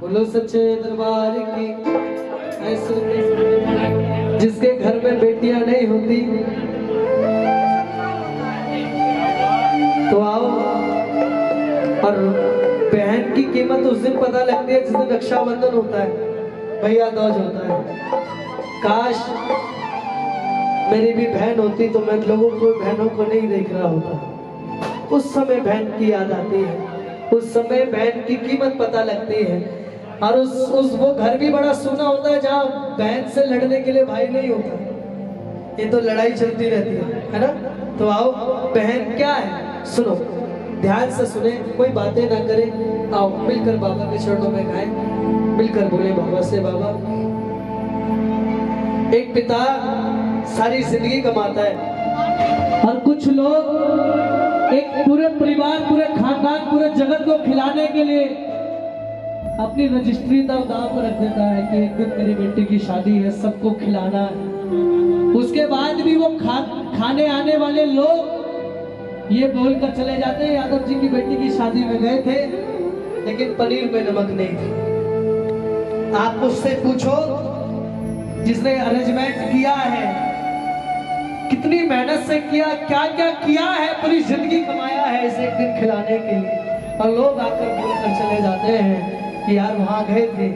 बोलो सच्चे दरबार की। ऐसे जिसके घर में बेटियां नहीं होती तो आओ। और बहन की कीमत उस दिन पता लगती है जिस दिन रक्षाबंधन होता है, भैया दूज होता है। काश मेरी भी बहन होती तो मैं लोगों को बहनों को नहीं देख रहा होता। उस समय बहन की याद आती है, उस समय बहन की कीमत पता लगती है। और उस वो घर भी बड़ा सूना होता है जहाँ बहन से लड़ने के लिए भाई नहीं होता। ये तो लड़ाई चलती रहती है ना। तो आओ, बहन क्या है सुनो, ध्यान से सुने, कोई बातें ना करें। आओ मिलकर बाबा के चरणों में गाएं, मिलकर बोले बाबा से। बाबा, एक पिता सारी जिंदगी कमाता है और कुछ लोग एक पूरे परिवार, पूरे खानदान, पूरे जगत को खिलाने के लिए अपनी रजिस्ट्री तक दांव पर रख देता है कि एक दिन मेरी बेटी की शादी है, सबको खिलाना है। उसके बाद भी वो खाने आने वाले लोग ये बोलकर चले जाते हैं यादव जी की बेटी की शादी में गए थे लेकिन पनीर में नमक नहीं था। आप उससे पूछो जिसने अरेंजमेंट किया है, कितनी मेहनत से किया, क्या क्या किया है, पूरी जिंदगी कमाया है इसे एक दिन खिलाने के लिए। और लोग आकर बोलकर चले जाते हैं कि यार वहां गए थे,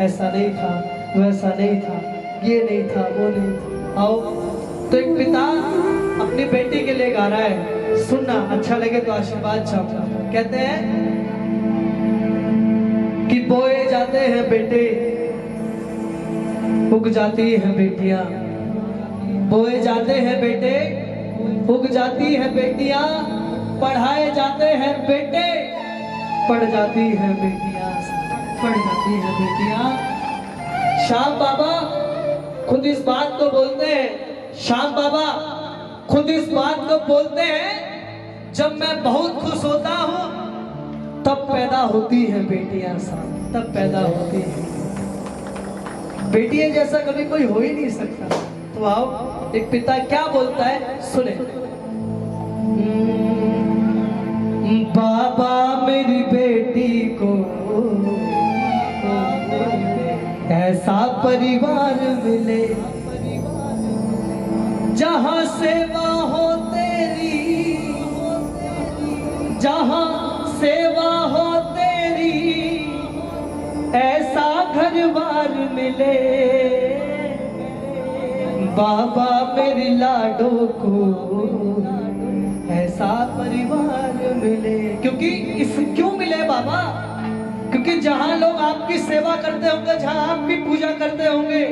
ऐसा नहीं था, वैसा नहीं था, ये नहीं था, वो नहीं था। आओ, तो एक पिता अपनी बेटी के लिए गा रहा है, सुनना, अच्छा लगे तो आशीर्वाद चाहूंगा। कहते हैं कि बोए जाते हैं बेटे, उग जाती है बेटियां। बोए जाते हैं बेटे, उग जाती है बेटियां। पढ़ाए जाते हैं बेटे, पढ़ जाती है बेटियां, पढ़ जाती है बेटियां। श्याम बाबा खुद इस बात को बोलते हैं, श्याम बाबा खुद इस बात को बोलते हैं, जब मैं बहुत खुश होता हूं तब पैदा होती है बेटियां साथ, तब पैदा होती है बेटियां। जैसा कभी कोई हो ही नहीं सकता। तो आओ, एक पिता क्या बोलता है सुने। बाबा मेरी बेटी को ऐसा परिवार मिले जहां सेवा हो तेरी, जहां सेवा हो तेरी, ऐसा घरबार मिले। बाबा मेरी लाडो को ऐसा परिवार मिले। क्योंकि क्यों मिले बाबा? क्योंकि जहां लोग आपकी सेवा करते होंगे, जहां आपकी पूजा करते होंगे,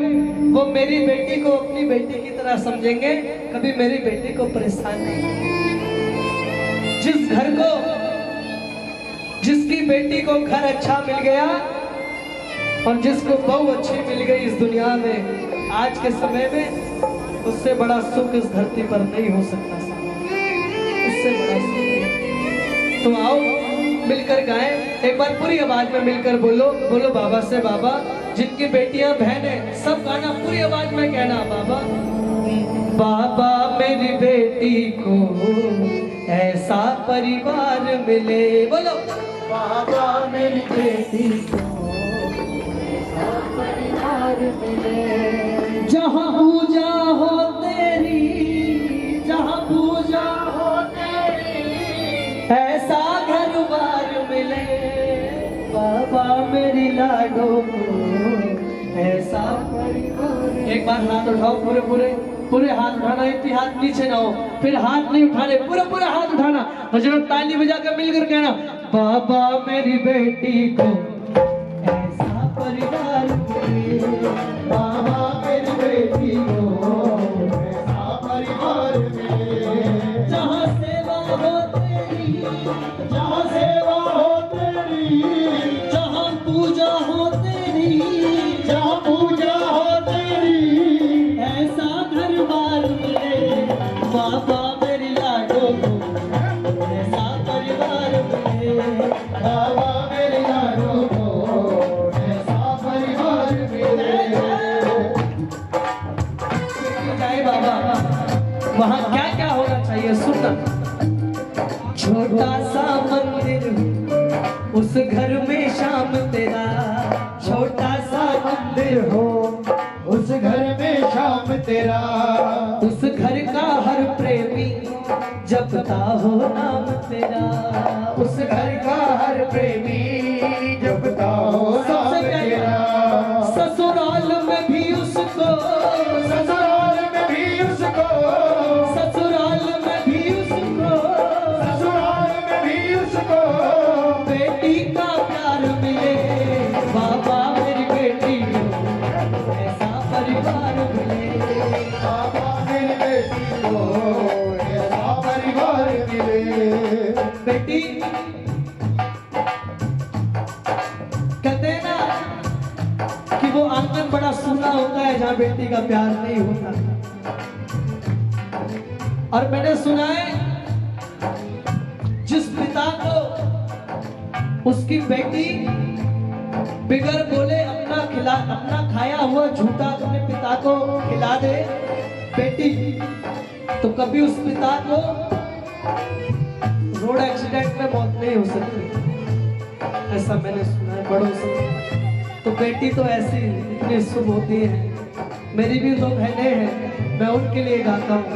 वो मेरी बेटी को अपनी बेटी की तरह समझेंगे, कभी मेरी बेटी को परेशान नहीं। जिस घर को, जिसकी बेटी को घर अच्छा मिल गया और जिसको बहू अच्छी मिल गई इस दुनिया में, आज के समय में उससे बड़ा सुख इस धरती पर नहीं हो सकता। उससे बड़ा सुख। तो आओ मिलकर गाएं, एक बार पूरी आवाज में मिलकर बोलो, बोलो बाबा से बाबा। जिनकी बेटियां बहनें सब गाना पूरी आवाज में कहना, बाबा बाबा मेरी बेटी को ऐसा परिवार मिले। बोलो बाबा मेरी बेटी को ऐसा परिवार मिले। जहाँ पूजा हो तेरी, जहाँ पूजा हो तेरी ऐसा घर बार मिले। बाबा मेरी लाडो को ऐसा परिवार। एक बार हाथ उठाओ, पूरे पूरे पूरे हाथ उठाना, एक भी हाथ नीचे ना हो, फिर हाथ नहीं उठाने, पूरा पूरा हाथ उठाना और जरा ताली बजाकर मिलकर कहना, बाबा मेरी बेटी को ऐसा परिवार मिले। बाबा मेरी बेटी को ऐसा परिवार मिले। जहाँ सेवा हो तेरी, जहाँ सेवा हो तेरी, जहाँ पूजा हो तेरी, जहाँ पूजा हो तेरी ऐसा घर बार मिले। बाबा मेरी लाडो को ऐसा परिवार मिले। बाबा मेरी लाडो को ऐसा परिवार मिले। जय बाबा। वहाँ क्या क्या होना चाहिए सुनना। छोटा सा मंदिर उस घर में शाम तेरा, छोटा सा मंदिर हो उस घर में शाम तेरा, उस घर का हर प्रेमी जपता हो नाम तेरा। उस घर का हर प्रेमी जपता हो नाम सबसे पहले तेरा। ससुराल में भी उसको, ससुराल में भी उसको, ससुराल में भी उसको, ससुराल में भी उसको बेटी का प्यार मिले। बाबा मेरी बेटी को ऐसा परिवार मिले। बाबा मेरी बेटी को ऐसा परिवार मिले। बेटी कहते हैं ना कि वो आंगन बड़ा सूना होता है जहां बेटी का प्यार नहीं होता। और मैंने सुना है जिस पिता को उसकी बेटी बिगर बोले अपना खाया हुआ झूठा अपने पिता को खिला दे बेटी, तो कभी उस पिता को रोड एक्सीडेंट में मौत नहीं हो सकती। ऐसा मैंने सुना है बड़ों से। तो बेटी तो ऐसी इतनी शुभ होती है। मेरी भी दो बहनें हैं, मैं उनके लिए गाता हूँ।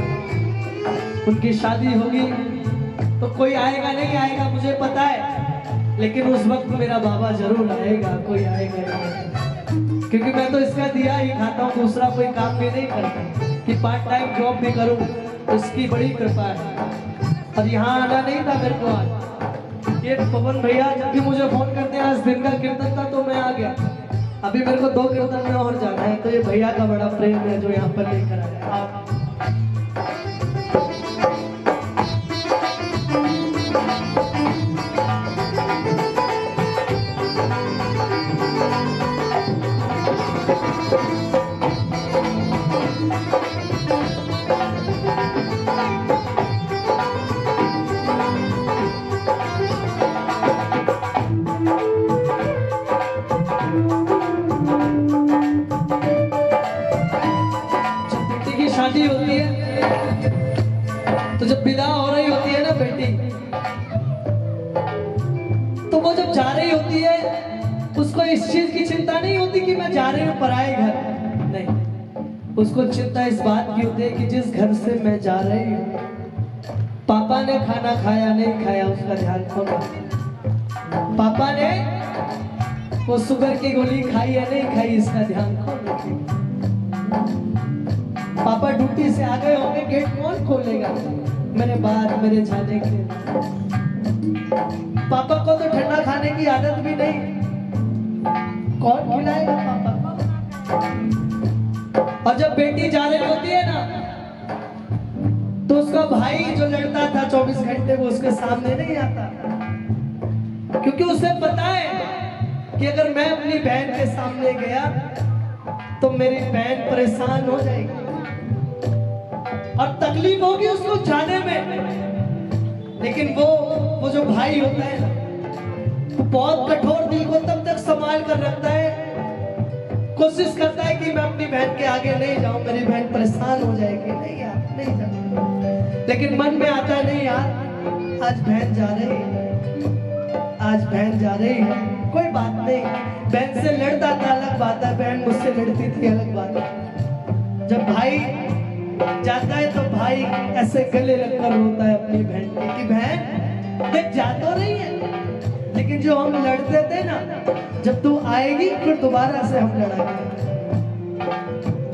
उनकी शादी होगी तो कोई आएगा नहीं आएगा मुझे पता है, लेकिन उस वक्त मेरा बाबा जरूर आएगा, कोई आएगा नहीं। क्योंकि मैं तो इसका दिया ही खाता हूँ, दूसरा कोई काम भी नहीं करता कि पार्ट टाइम जॉब भी करूँ। इसकी बड़ी कृपा है। और यहाँ आना नहीं था मेरे को आज। ये पवन भैया जब भी मुझे फोन करते हैं आज दिन का कीर्तन था तो मैं आ गया। अभी मेरे को 2 कीर्तन में और जाना है, तो ये भैया का बड़ा प्रेम है जो यहाँ पर लेकर आया। शादी होती है तो जब विदा हो रही होती है ना बेटी, तो वो जब जा रही होती है उसको इस चीज की चिंता नहीं होती कि मैं जा रही हूँ पराए घर, नहीं। उसको चिंता इस बात की होती है कि जिस घर से मैं जा रही हूँ पापा ने खाना खाया नहीं खाया उसका ध्यान कौन रखेगा। पापा ने वो शुगर की गोली खाई है नहीं खाई इसका ध्यान कौन रखेगा। पापा ड्यूटी से आ गए होंगे, गेट कौन खोलेगा मेरे बाद मेरे जाने के। पापा को तो ठंडा खाने की आदत भी नहीं, कौन खिलाएगा पापा को। और जब बेटी जा रही होती है ना तो तो उसका भाई जो लड़ता था 24 घंटे वो उसके सामने नहीं आता, क्योंकि उसे पता है कि अगर मैं अपनी बहन के सामने गया तो मेरी बहन परेशान हो जाएगी और तकलीफ होगी उसको जाने में। लेकिन वो जो भाई होता है ना, वो बहुत कठोर दिल को तब तक संभाल कर रखता है, कोशिश करता है कि मैं अपनी बहन के आगे नहीं जाऊं, मेरी बहन परेशान हो जाएगी, नहीं यार नहीं जाऊं। लेकिन मन में आता है नहीं यार, आज बहन जा रही है, आज बहन जा रही है, कोई बात नहीं। बहन से लड़ता था अलग बात है, बहन मुझसे लड़ती थी अलग बात है। जब भाई जाता है तो भाई ऐसे गले लगकर रोता है अपनी बहन के कि बहन देख जा तो रही है, लेकिन जो हम लड़ते थे ना, जब तू आएगी फिर दोबारा से हम लड़ाएंगे।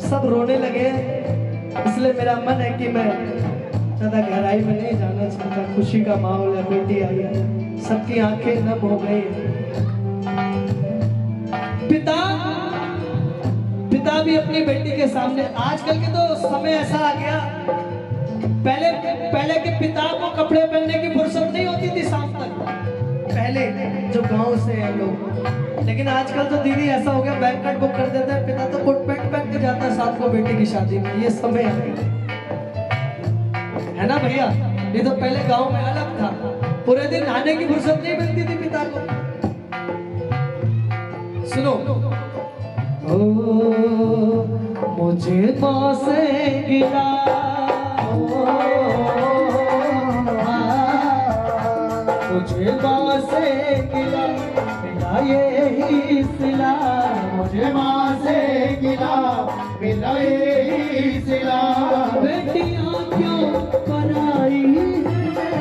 सब रोने लगे, इसलिए मेरा मन है कि मैं ज्यादा गहराई में नहीं जाना चाहता। खुशी का माहौल है, बेटी आई है, सबकी आंखें नम हो गई है। पिता भी अपनी बेटी के सामने, आजकल के तो समय ऐसा आ गया, पहले के पिता को कपड़े पहनने की फुर्सत नहीं होती थी शाम तक, पहले जो गांव से है लोग। लेकिन आजकल तो दीदी ऐसा हो गया, बैंकट बुक कर देता है, पिता तो कोट पैंट पहन के जाता है साथ को बेटी की शादी में। ये समय आ गया है ना भैया, ये तो पहले गांव में अलग था, पूरे दिन नहाने की फुर्सत नहीं मिलती थी पिता को। सुनो, ओ मुझे माँ से गिला, मुझे माँ से गिला, मिला यही सिला, मुझे माँ से गिला मिला यही सिला। बेटियाँ क्यों पराई है,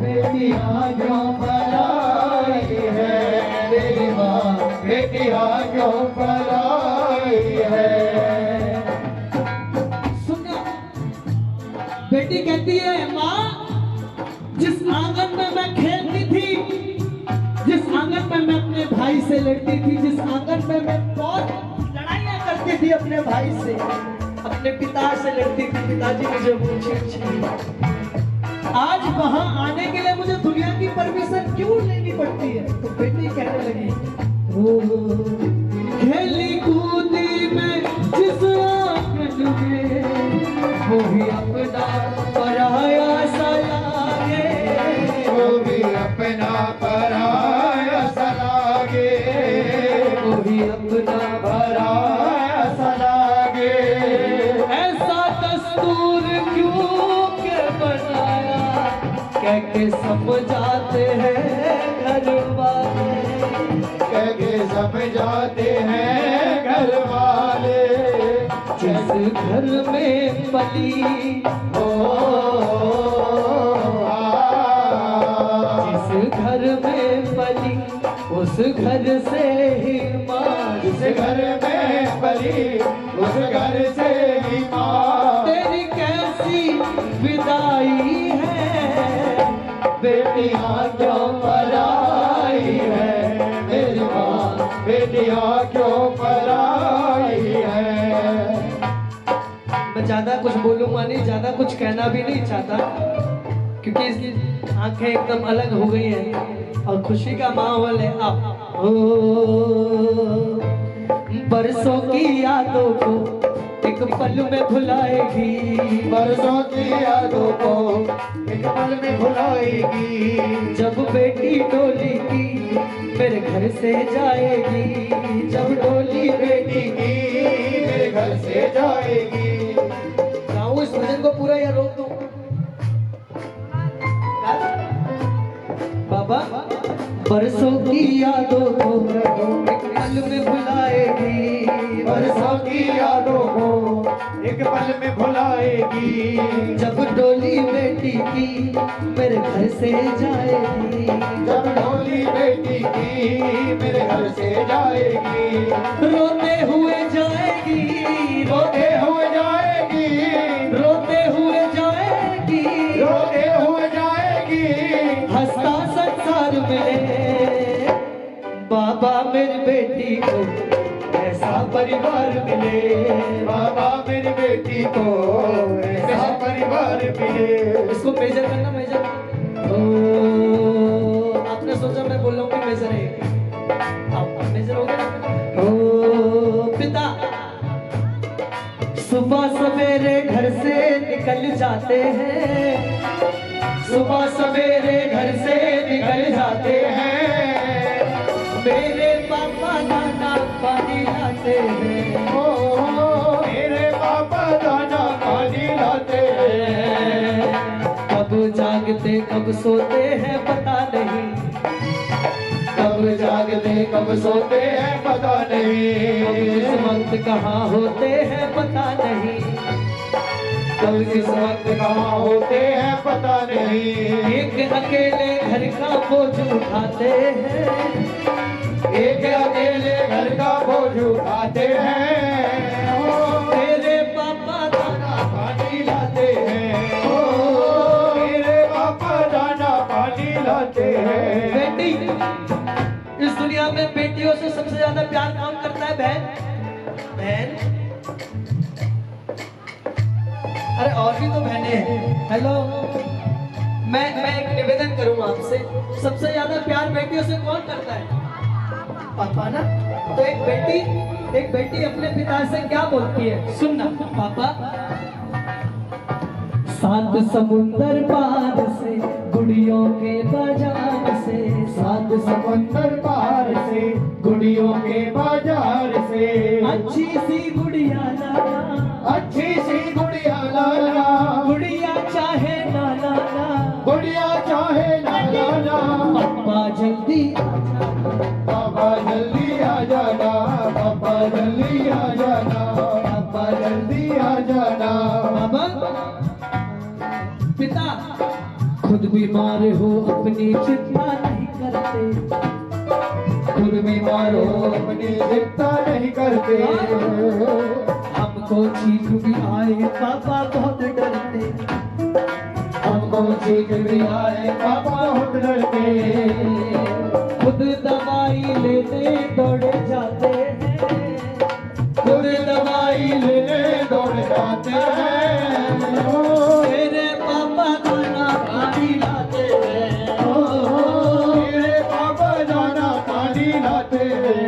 बेटियाँ क्यों पराई है, मेरी माँ बेटियाँ क्यों पराई है। सुनना, बेटी कहती है माँ, जिस आंगन में मैं खेलती थी, जिस आंगन में मैं अपने भाई से लड़ती थी, जिस आंगन में मैं बहुत लड़ाइयाँ करती थी अपने भाई से, अपने पिता से लड़ती थी, पिताजी मुझे वो छेड़, आज वहां आने के लिए मुझे दुनिया की परमिशन क्यों लेनी पड़ती है। तो बेटी कहने लगी, ओ खेली कूदी में जिस आंगन में, वो भी अपना पराया सा लागे, वो भी अपना पराया सा लागे, वो भी अपना पराया सा लागे। ऐसा दस्तूर क्यों के बनाया, कह के समझाते हैं घर वाले, कह के समझाते हैं घर वाले। जिस घर में पली ओ जिस घर में पली, उस घर से ही माँ, जिस घर में पली उस घर से ही माँ। तेरी कैसी विदाई है, बेटियाँ क्यों पराई है, मेरी माँ बेटियाँ क्यों पराई है। मैं ज्यादा कुछ बोलूंगा नहीं, ज्यादा कुछ कहना भी नहीं चाहता, क्योंकि इसकी आंखें एकदम अलग हो गई हैं और खुशी का माहौल है। आप बरसों की यादों को एक पल में भुलाएगी, बरसों की यादों को एक पल में भुलाएगी। जब बेटी डोली की मेरे घर से जाएगी, जब डोली बेटी की मेरे घर से जाएगी। गाऊं इस भजन को पूरा या रोक दूं? बाबा, बरसों की यादों को एक पल में भुलाएगी, बरसों की यादों को एक पल में भुलाएगी। जब डोली बेटी की मेरे घर से जाएगी, जब डोली बेटी की मेरे घर से जाएगी। रोते हुए जाएगी, रोते हुए जाएगी, रोते हुए जाएगी, रोते हुए जाएगी। हंसता संसार मिले, बाबा मेरी बेटी को ऐसा परिवार मिले, बाबा मेरी बेटी को ऐसा परिवार बार मिले। इसको मेजर करना, मेजर। ओ, आपने सोचा मैं बोल रहा हूँ कि मेजर है, आप मेजर हो गया। ओ पिता, सुबह सवेरे घर से निकल जाते हैं, सुबह सवेरे घर से निकल जाते हैं, मेरे पापा दाना पानी लाते हैं। ओ मेरे पापा दाना पानी लाते हैं। कब जागते कब सोते हैं पता नहीं, कब जागते कब सोते हैं पता नहीं। किस वक्त कहाँ होते हैं पता नहीं, कब किस वक्त कहाँ होते हैं पता नहीं। एक अकेले घर का बोझ उठाते हैं, एक अकेले घर का बोझ उठाते हैं। ओ तेरे पापा दाना पानी लाते हैं। ओ मेरे पापा दाना पानी लाते हैं। बेटी, इस दुनिया में बेटियों से सबसे ज्यादा प्यार कौन करता है? बहन। बहन, अरे और भी तो बहनें हैं। हेलो, मैं एक निवेदन करूंगा आपसे, सबसे ज्यादा प्यार बेटियों से कौन करता है? पापा ना। तो एक बेटी अपने पिता से क्या बोलती है, सुनना। पापा, सात समुंदर पार से गुड़ियों के बाजार से, सात समंदर पार से गुड़ियों के बाजार से, अच्छी सी गुड़िया लाना, अच्छी सी गुड़िया लाना, गुड़िया चाहे ना लाना, गुड़िया चाहे ना लाना। पापा जल्दी पापा जल्दी आ जाना, पापा जल्दी आ जाना, पापा जल्दी आ जाना। बाबा, पिता खुद बीमार हो अपनी चिंता नहीं करते, खुद बीमार हो अपनी चिंता नहीं करते। हमको चीख भी आए पापा बहुत डरते, हमको चीख भी आए पापा बहुत डरते। खुद दवाई लेने दौड़े जाते हैं, खुद दवाई लेने दौड़ जाते हैं। मेरे पापा दाना पानी लाते हैं। मेरे पापा दाना पानी लाते हैं।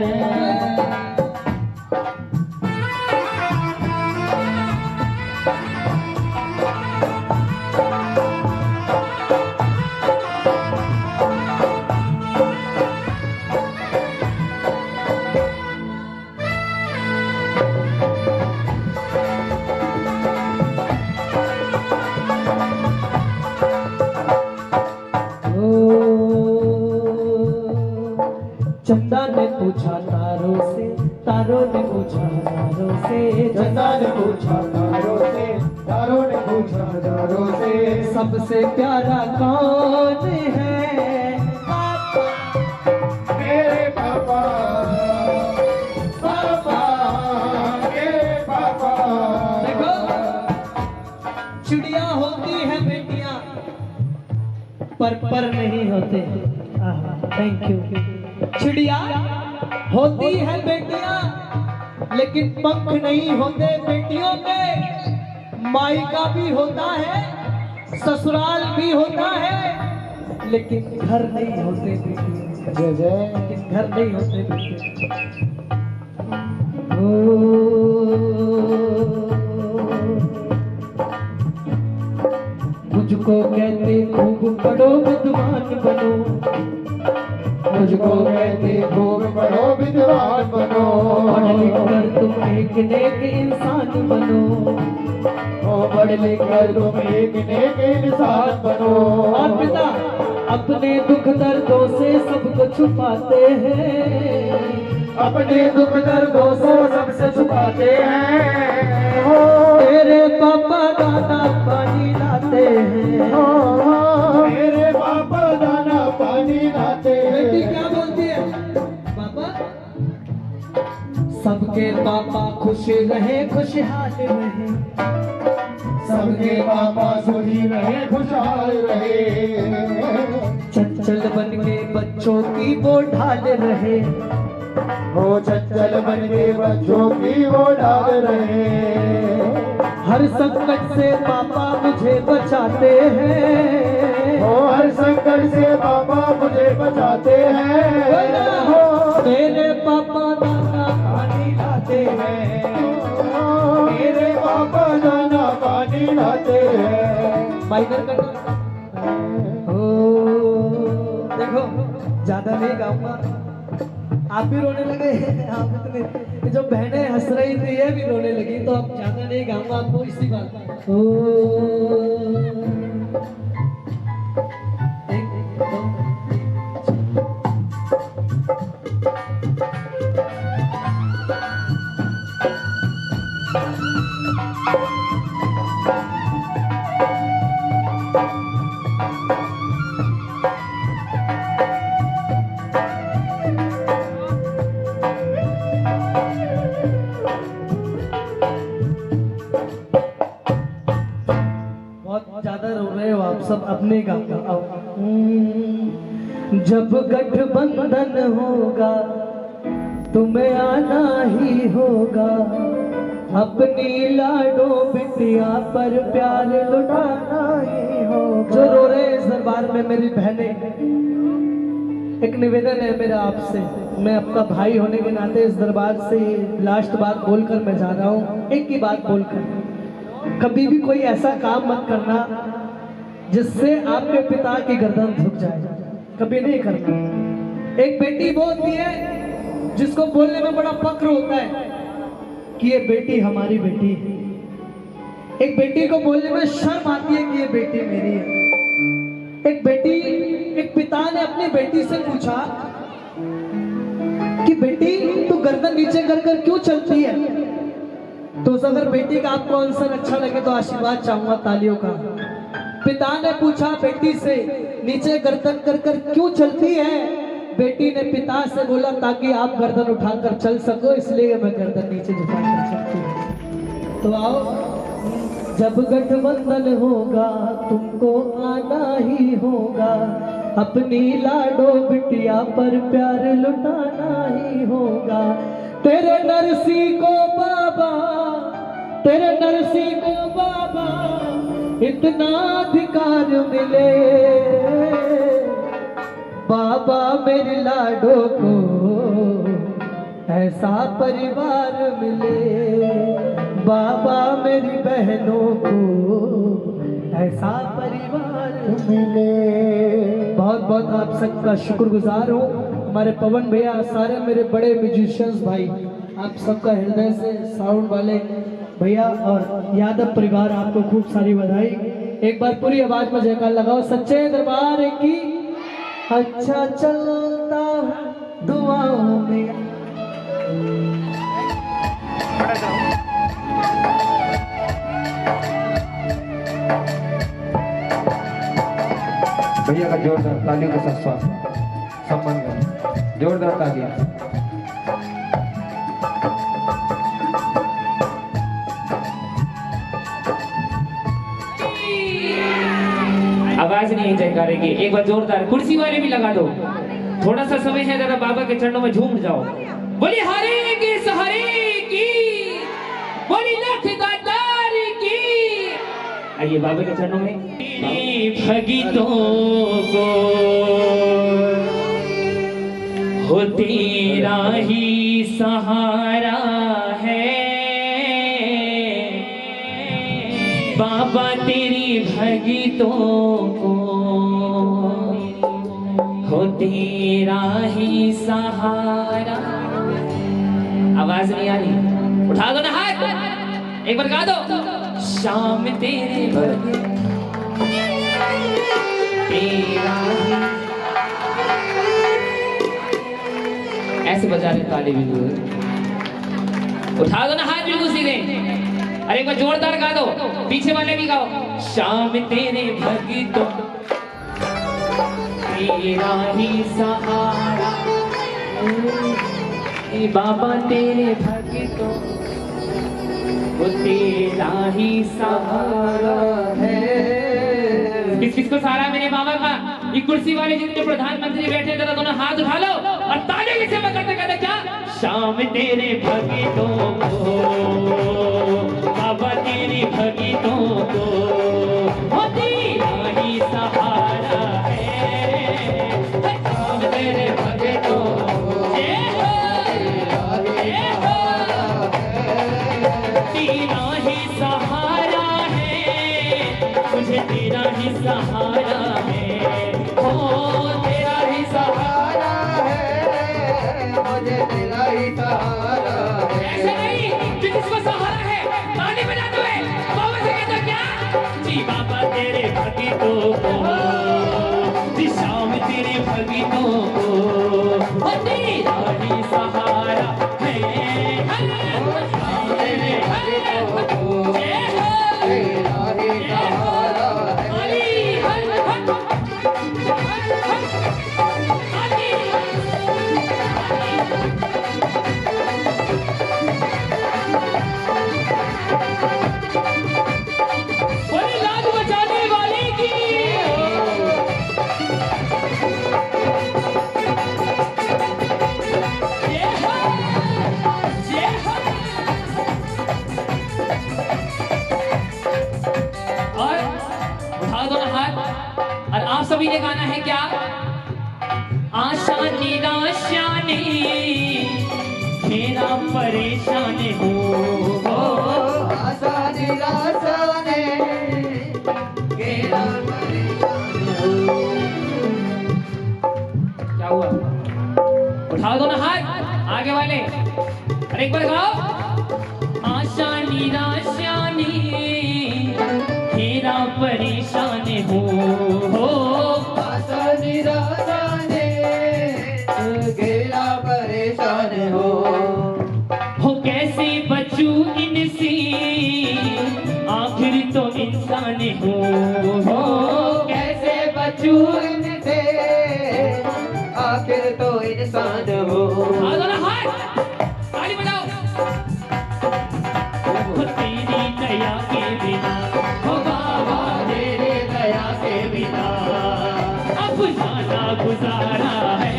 चंदा ने पूछा तारों से, तारों ने पूछा तारों से, चंदा ने पूछा तारों से, तारों ने पूछा तारों से, सबसे प्यारा कौन है? पापा, मेरे पापा, पापा, मेरे पापा। देखो, चिड़िया होती है बेटियां, पर नहीं होते। Thank you. चिड़िया होती है बेटियां, लेकिन पंख नहीं होते बेटियों के। माई का भी होता है, ससुराल भी होता है, लेकिन घर नहीं होते बेटियों। जय जय। लेकिन घर नहीं होते बेटियों। मुझको कहते खूब पढ़ो विद्वान बनो, मुझको कहते खूब पढ़ो विद्वान बनो। पढ़ लिख कर तुम एक नेक इंसान बनो, ओ पढ़ लिख कर तुम एक नेक इंसान बनो। और पिता अपने दुख दर्दों से सबको छुपाते हैं, अपने दुख दर्दों से सबसे छुपाते हैं। तेरे पापा दाना पानी लाते हैं। मेरे पापा दाना पानी लाते बेटी हैं। क्या बोलती है? पापा, सबके पापा खुश रहे खुशहाल रहे, सबके पापा सुखी रहे खुशहाल रहे। चंचल बन के बच्चों की वो ढाल रहे, हो चंचल बन के बच्चों की वो डाल रहे। हर संकट से पापा मुझे बचाते हैं, हो हर संकट से पापा मुझे बचाते हैं, हो मेरे पापा दाना पानी लाते हैं, मेरे पापा दाना पानी लाते हैं। माइनर करना। देखो ज्यादा नहीं गाऊंगा, आप भी रोने लगे। आप इतने जो बहनें हंस रही थी ये भी रोने लगी, तो अब ज्यादा नहीं गाऊंगा आपको इसी बात। एक दो ज्यादा रो रहे हो आप सब, अपने गाँव। जब गठबंधन होगा तुम्हें आना ही होगा, अपनी लाडो बिटिया पर प्यार लुटाना ही होगा। जो रो रहे हैं इस दरबार में मेरी बहनें, एक निवेदन है मेरा आपसे, मैं आपका भाई होने के नाते इस दरबार से लास्ट बात बोलकर मैं जा रहा हूँ। एक ही बात बोलकर, कभी भी कोई ऐसा काम मत करना जिससे आपके पिता की गर्दन झुक जाए, कभी नहीं करना। एक बेटी वो होती है जिसको बोलने में बड़ा फक्र होता है कि ये बेटी हमारी बेटी है। एक बेटी को बोलने में शर्म आती है कि ये बेटी मेरी है। एक पिता ने अपनी बेटी से पूछा कि बेटी तू गर्दन नीचे कर कर क्यों चलती है? तो अगर बेटी का आपको आंसर अच्छा लगे तो आशीर्वाद चाहूंगा तालियों का। पिता ने पूछा बेटी से नीचे गर्दन कर कर क्यों चलती है? बेटी ने पिता से बोला ताकि आप गर्दन उठाकर चल सको, इसलिए मैं गर्दन नीचे झुकाकर चलती हूँ। तो आओ, जब गठबंधन होगा तुमको आना ही होगा, अपनी लाडो बिटिया पर प्यार लुटाना ही होगा। तेरे नरसी को बाबा, तेरे नरसी को बाबा इतना अधिकार मिले, बाबा मेरे लाडो को ऐसा परिवार मिले, बाबा मेरी बहनों को ऐसा परिवार मिले। बहुत बहुत आप सबका शुक्रगुजार हूँ। हमारे पवन भैया, सारे मेरे बड़े म्यूजिशियंस भाई, आप सबका हृदय से, साउंड वाले भैया और यादव परिवार, आपको खूब सारी बधाई। एक बार पूरी आवाज में जयकार लगाओ सच्चे दरबार की। अच्छा चलता हूँ दुआओं में। भैया का जोरदार तालियों के साथ सम्मान करें, जोरदार तालियां। आवाज नहीं है जयकारे की, एक बार जोरदार। कुर्सी वाले भी लगा दो, थोड़ा सा समय है, जरा बाबा के चरणों में झूम जाओ। बोली हरे के सहारे की, बोली लख दातार की। आइए बाबा के चरणों में। भगितों को हो तेरा ही सहारा है, बाबा तेरी भगितों को हो तेरा ही सहारा। आवाज नहीं आ रही, उठा दो ना हाथ, एक बार गा दो। शाम तेरे भगे तेरा, ऐसे बजा रहे ताली बिल्कुल। उठा दो ना हाथ बिल्कुल सीधे। अरे एक बार जोरदार गा दो, पीछे वाले भी गाओ। शाम तेरे भगितों तेरा ही सहारा, बाबा तेरे भगितों वो तेरा ही सहारा है। किसको सहारा? मेरे बाबा का। ये कुर्सी वाले जितने प्रधानमंत्री बैठे, जरा दोनों हाथ उठा लो और ताली से मैं करते क्या? शाम तेरे भगितों को बाबा तेरी भगतों को हो तेरा ही सहारा है शाम तेरे भगतों को जय हो तेरा ही सहारा है मुझे तेरा ही सहारा है हो तेरा ही सहारा मुझे तेरा ही सहारा है। ऐसे नहीं कि किसको सहारा है ताली बजा दो बाबा से कहता क्या जी बाबा तेरे भगतों को जी शाम तेरे भगतों को हो तेरा ही सहारा है शाम तेरे भगतों को जय हो तेरा ही सहारा है। ताली हर हर ताली बड़ी लाज बचाने वाले की जय हो जय हो और उठा दो ना हाथ और आप सभी ने गाना है क्या आशा निराशा ने मेरा परेशान हो आशा निराशा ने घेरा परेशान हो। क्या हुआ उठा दो ना हाथ आगे वाले अरे एक बार गाओ आशा निराशा ने मेरा परेशान हो आशा निराशा ने घेरा परेशान हो कैसे बचूं इनसे आखिर तो इंसान हो कैसे बचूं इनसे आखिर तो इंसान हो। आ दो ना हाथ ताली बजाओ हो तेरी दया के बिना हो बाबा तेरे दया के बिना अब जाना गुजारा है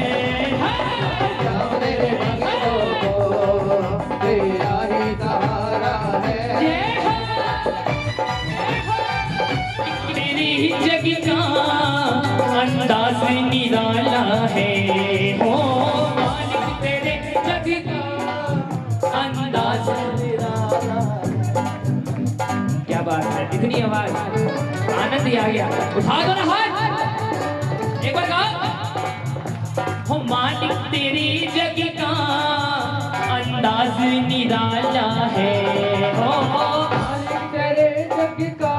शाम तेरे भगतों को तेरा ही सहारा है। जय हो तेरी जग का अंदाज निराला है हो मालिक तेरे जग का अंदाज निराला क्या बात है इतनी आवाज आनंद ही आ गया उठा दो ना हाथ एक बार गाओ हो मालिक तेरी जग का अंदाज निराला है हो मालिक तेरे जग का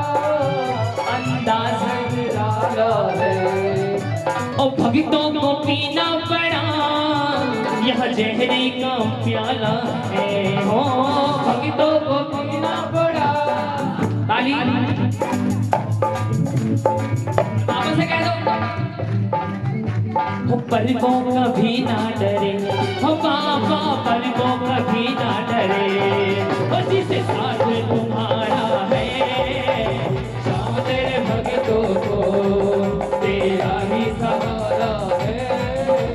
अंदाज निराला है। ओ भक्तों को पीना पड़ा यह जहरी का प्याला है हो भक्तों को पीना पड़ा ताली आपस में कह दो हो पलकों कभी ना डरे हो बाबा पलकों कभी ना डरे हो जिस साथ तुम्हारा है शाम तेरे भक्तों को तेरा ही सहारा है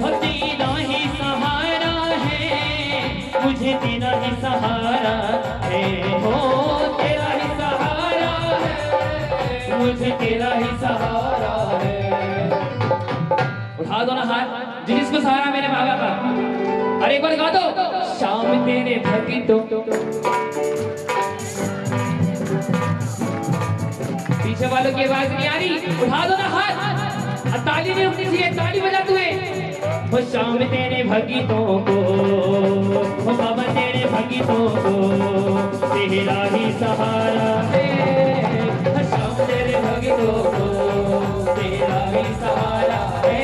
हो तेरा ही सहारा है मुझे तेरा ही सहारा है हो तेरा ही सहारा है मुझे तेरा ही सहारा है उठा दो ना हाथ जिसको सहारा मेरे बाबा का अरे एक बार गा दो शाम तेरे भक्तों पीछे वालों की आवाज नहीं आ रही उठा दो ना हाथ और ताली नहीं रुकनी चाहिए ताली बजा तुम्हें हो शाम तेरे भक्तों को हो बाबा तेरे भक्तों को तेरा ही सहारा है हो शाम तेरे भक्तों को तेरा ही सहारा है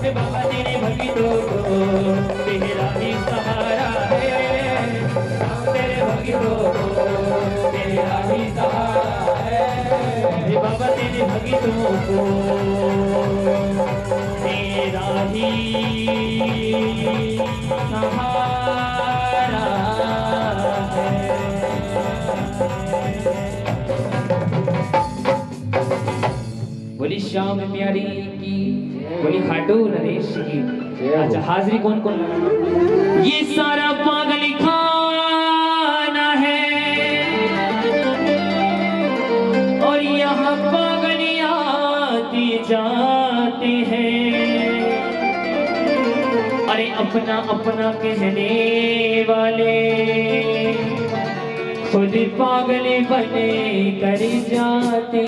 हे बाबा तेरे भक्तों को तेरा ही सहारा है शाम तेरे भक्तों को तेरा ही सहारा है हे बाबा तेरे भक्तों को तेरा ही सहारा है बोली श्याम प्यारी की बोली खाटू नरेश की अच्छा हाजिरी कौन कौन ये सारा पागल खाना है जाते हैं। अरे अपना अपना कहने वाले खुद पागल बने कर जाते।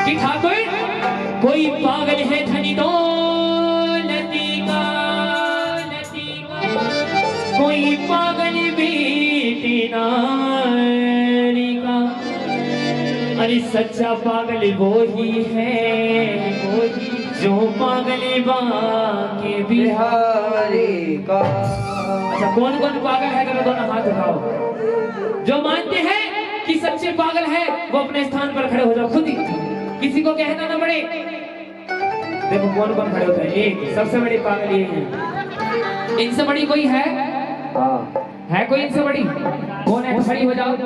कि ठाकुर कोई पागल है धनी दौलती का, कोई पागल बेटी नारी का। अरे सच्चा पागल वो ही है जो पागल बाके बिहारी का। अच्छा कौन कौन पागल है जरा दोनों हाथ उठाओ। जो मानते हैं कि सच्चे पागल है वो अपने स्थान पर खड़े हो जाओ, खुद ही किसी को कहना ना पड़े। देखो कौन कौन खड़े होते हैं। एक सबसे बड़ी पागल ये है। इनसे बड़ी कोई है? है कोई इनसे बड़ी? कौन है? खड़ी हो जाओ।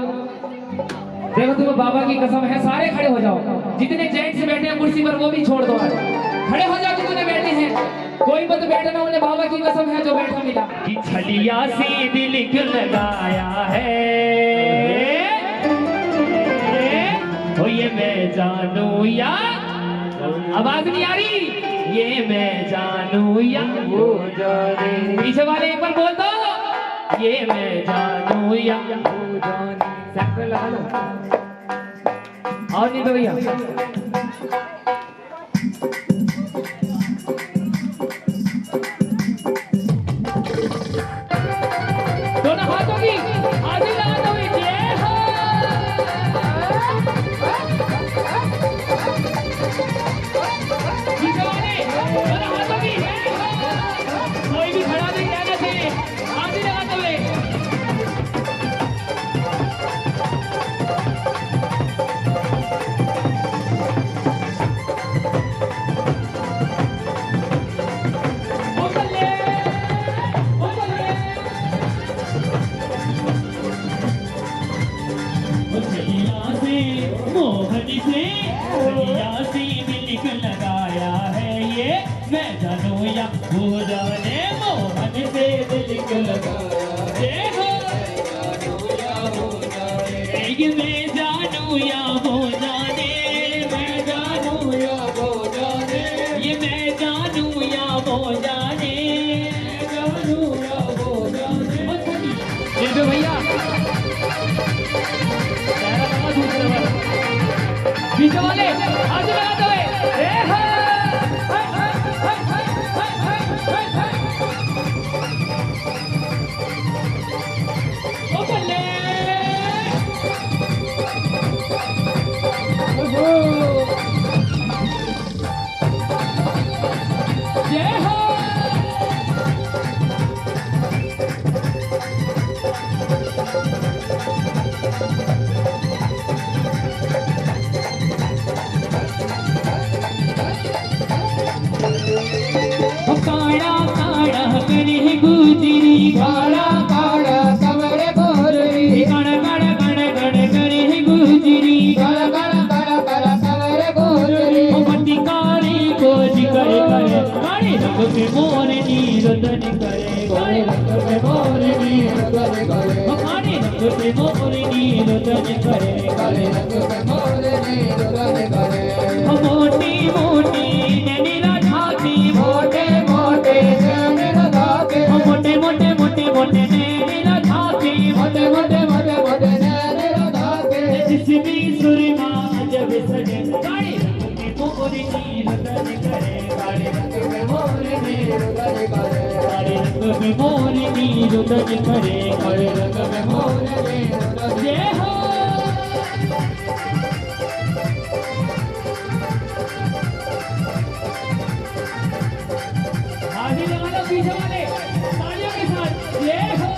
देखो तुम्हें बाबा की कसम है, सारे खड़े हो जाओ। जितने जेंट्स बैठे हैं कुर्सी पर वो भी छोड़ दो, खड़े हो जाओ जितने बैठे हैं। कोई मत बैठना, उन्हें बाबा की कसम है जो बैठा मिला। कि छलिया से दिल क्यों लगाया है, तो ये मैं जानू या आवाज नहीं आ रही, ये मैं जानू या वो जाने। पीछे वाले एक बार बोल दो, ये मैं जानू या वो जाने। सेंटर लगा लो और नहीं तो भैया। दोनों हाथों की आगे लगा दो। ये हो पीछे वाले दोनों हाथों की। कोई भी खड़ा नहीं रहना चाहिए, आगे लगा दो। मैं जानू या वो जाने, मोहन से दिल को लगाया है। ये मैं जानू या वो जाने, मैं जानू या वो जाने, ये मैं जानू या वो जाने, जानू या वो जाने। ये जो भैया पीछे वाले हाथ लगा दो। काड़ा काड़ा करे गुजरी, काड़ा काड़ा कमरे बोरी, काड़ा काड़ा काड़ा काड़ा करे गुजरी, काड़ा काड़ा काड़ा काड़ा कमरे बोरी। पति काली कोजी करे करे, काले रंग पे मोरनी रतन करे, काले रंग पे मोरनी रतन करे, काले रंग पे मोरनी रतन करे, काले रंग पे मोरनी रतन करे। मोटी मोटी नैनी राधाती, मोटे मोटे नैनी राधाती, मोटे मोटे मोटे मोटे नैनी राधाती, मोटे मोटे मोटे मोटे नैनी राधाती। जिसमें सुरमा जब सजे, काले रंग के मोरनी रतन करे, काले रंग के मोरनी रतन करे, काले रंग के मोरनी रतन करे, काले रंग के मोरनी रतन। जय हो आगे लगा लो पीछे वाले तालियों के साथ। ये हो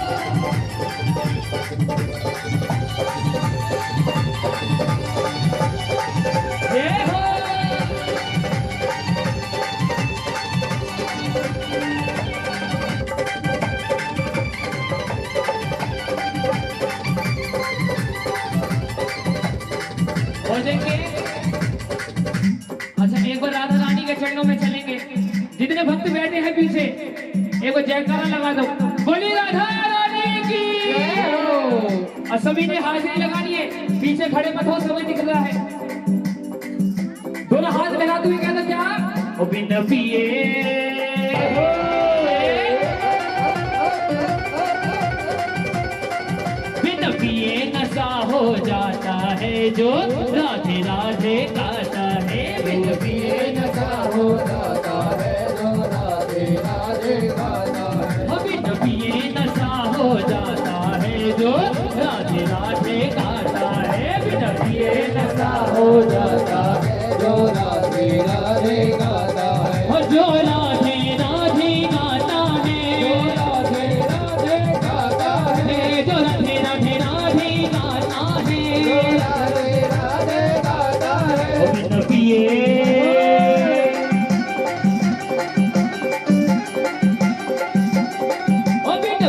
ये हो हो जाएंगे। अच्छा एक बार राधा रानी के चरणों में चलेंगे। जितने भक्त बैठे हैं पीछे एक जयकारा लगा दो, बोली राधा रानी की। और सभी ने हाजिरी लगानी है। पीछे खड़े मत हो, समय निकल रहा है। दोनों हाथ मिलाते हुए कहना क्या? ओ बिन पिए बिन पिए नशा हो जाता है जो राधे राधे गाता है। बिन पिए नशा हो जाता है जो राधे राधे गाता है। बिन पिए नशा हो जाता है जो राधे राधे गाता है। बिन पिए नशा हो जाता है जो राधे राधे गाता है। जो राधे राधे गाता है। राधे राधे गाता है। जो राधे राधे राधे गाता है। राधे राधे गाता है। ओ बिन पिए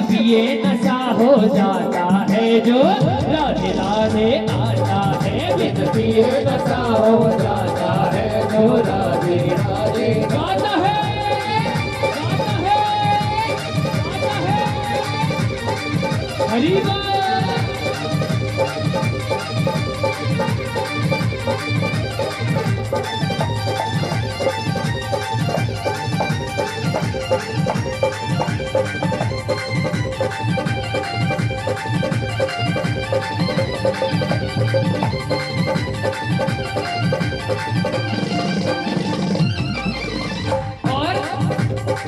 पिए नशा हो जाता है जो राधे राधे गाता है। बिन पिए नशा हो जाता है जो राधे राधे गाता है। गाता है, गाता है। हरि बोल।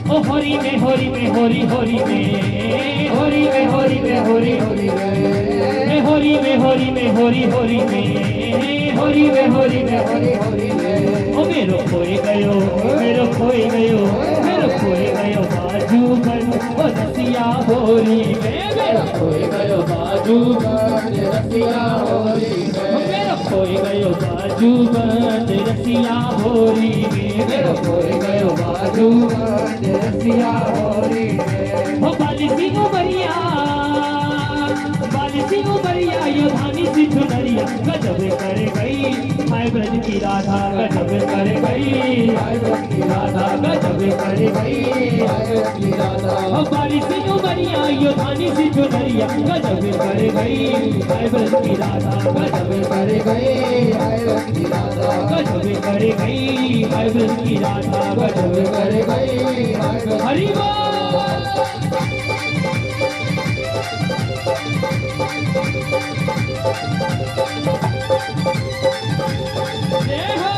ओ होरी में होरी में होरी होरी में होरी में होरी में होरी होरी में होरी में होरी में होरी होरी में होरी में होरी में होरी होरी में ओ मेरो खोई गयो मेरो खोई गयो मेरो खोई गयो बाजू पर ओ रसिया होरी में मेरो खोई गयो बाजू पर रसिया होरी में मेरो खोई गयो बाजू पर रसिया होरी में मेरो खोई गयो बाजू रसिया होरी में। हो बाली सिंह उमरिया यो धानी सी चुनरिया गजब कर गई हाय ब्रज की राधा गजब कर गई हाय ब्रज की राधा गजब कर गई हाय ब्रज की राधा। हो बाली सिंह उमरिया यो धानी सी चुनरिया गजब कर गई हाय ब्रज की राधा गजब कर गई हाय ब्रज की राधा गजब कर गई हाय ब्रज की राधा गजब कर गई। हरि बोल। जय हो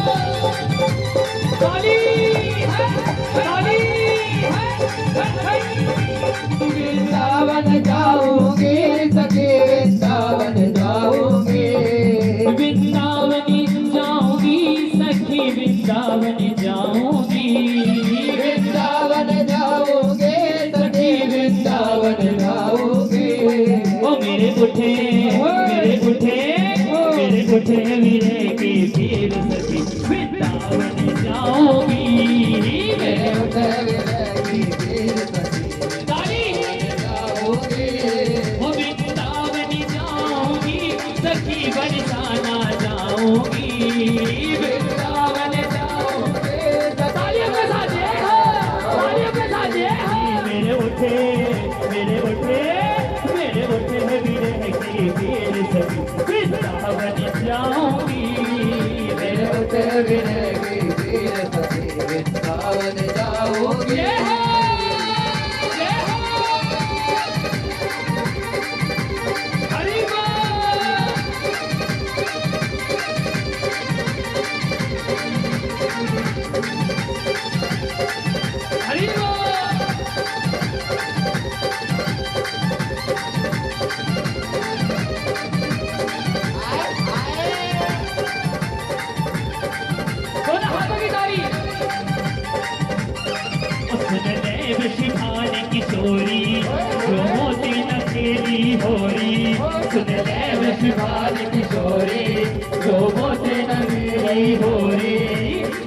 काली है काली है। वृंदावन जाऊंगी सखी वृंदावन जाऊंगी। वृंदावन जाऊंगी सखी वृंदावन जाऊंगी। वृंदावन जाऊंगी सखी वृंदावन जाऊंगी। ओ मेरे बुढ़े वीरे की पीर सखी वृंदावन जाऊंगी। मेरे बुढ़े वीरे की पीर सखी जाऊंगी। ओ वृंदावन जाऊंगी सखी बरसाना जाऊंगी। वृंदावन जाऊंगी तालियों के साथ जय हो तालियों के साथ जय हो। मेरे उठे वीरे की पीर सखी वृंदावन जाऊंगी। मेरे उठे वीरे की पीर सखी वृंदावन जाऊंगी। जय हो जय हो। हरि बोल। हरि बोल। दोनों हाथों की ताली। सुन ले विषिभान किशोरी जो मोती न खेली होरी। सुन ले विषिभान किशोरी जो मोती न खेली होरी।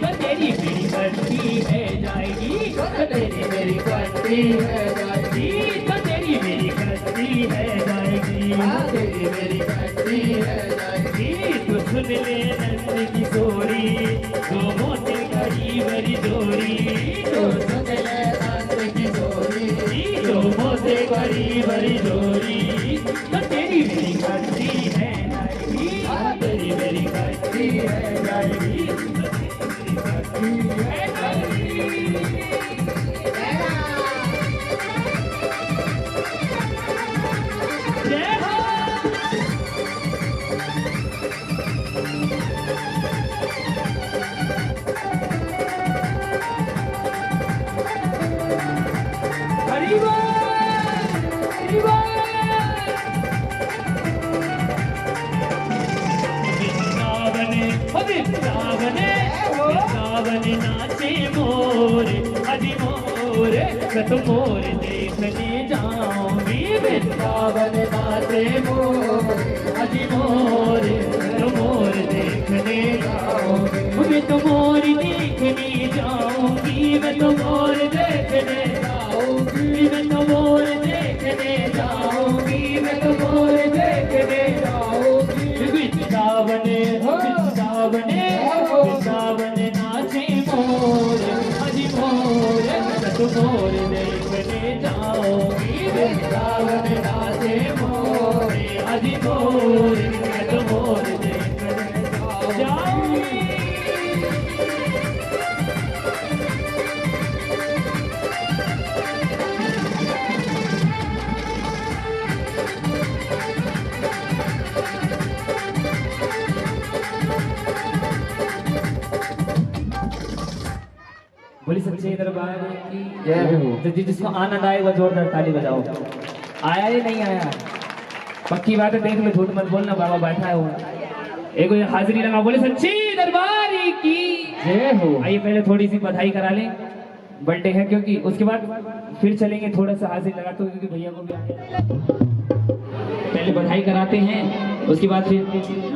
तो तेरी मेरी बंटी है जाएगी तो तेरी मेरी बंटी है जाएगी तो तेरी मेरी बंटी है जाएगी तेरी मेरी बंटी है जाएगी। तो सुन ले नंद किशोरी जो मोते घड़ी बड़ी जोरी। तो सुन ले नंद किशोरी जो मोते घड़ी बड़ी जोरी तो तेरी मेरी घंटी है नायकी। है जाएगी धरती है जाएगी। जय हो। हरि बोल, हरि बोल। वृंदावने वृंदावने नाचे मोर हरि मोर मैं तो मोर देखने जाऊंगी। वृंदावन नाचे मोर हरि मोर मैं तो मोर देखने जाऊंगी। मैं तो मोर देखने जाऊंगी। मैं तो मोर देखने जाऊंगी। मैं तो मोर देखने जाऊंगी। मैं तो मोर देखने जाऊंगी। वृंदावने वृंदावने वृंदावन नाचे मोर हरि मोर मैं तो मोर देखने जाऊंगी। वृंदावन नाचे मोर हरि मोर मैं तो मोर देखने जाऊंगी। बोली सच्चे दरबार की जय हो। तो जिसको आनंद आए वो जोरदार ताली बजाओ। आया या नहीं आया? पक्की बात है, देख लो, झूठ मत बोलना, बाबा बैठा है वो। एक हाजिरी लगा, बोले सच्चे दरबार की जय हो। आइए पहले थोड़ी सी बधाई करा लें, बर्थडे है क्योंकि उसके बाद फिर चलेंगे, थोड़ा सा हाजिरी लगाते हुए क्योंकि भैया को भी पहले बधाई कराते हैं, उसके बाद फिर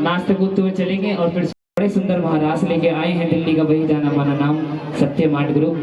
नाचते कूदते हुए चलेंगे और फिर बड़े सुंदर महारास लेके आए हैं दिल्ली का वही जाना माना नाम सत्य मार्ट ग्रुप।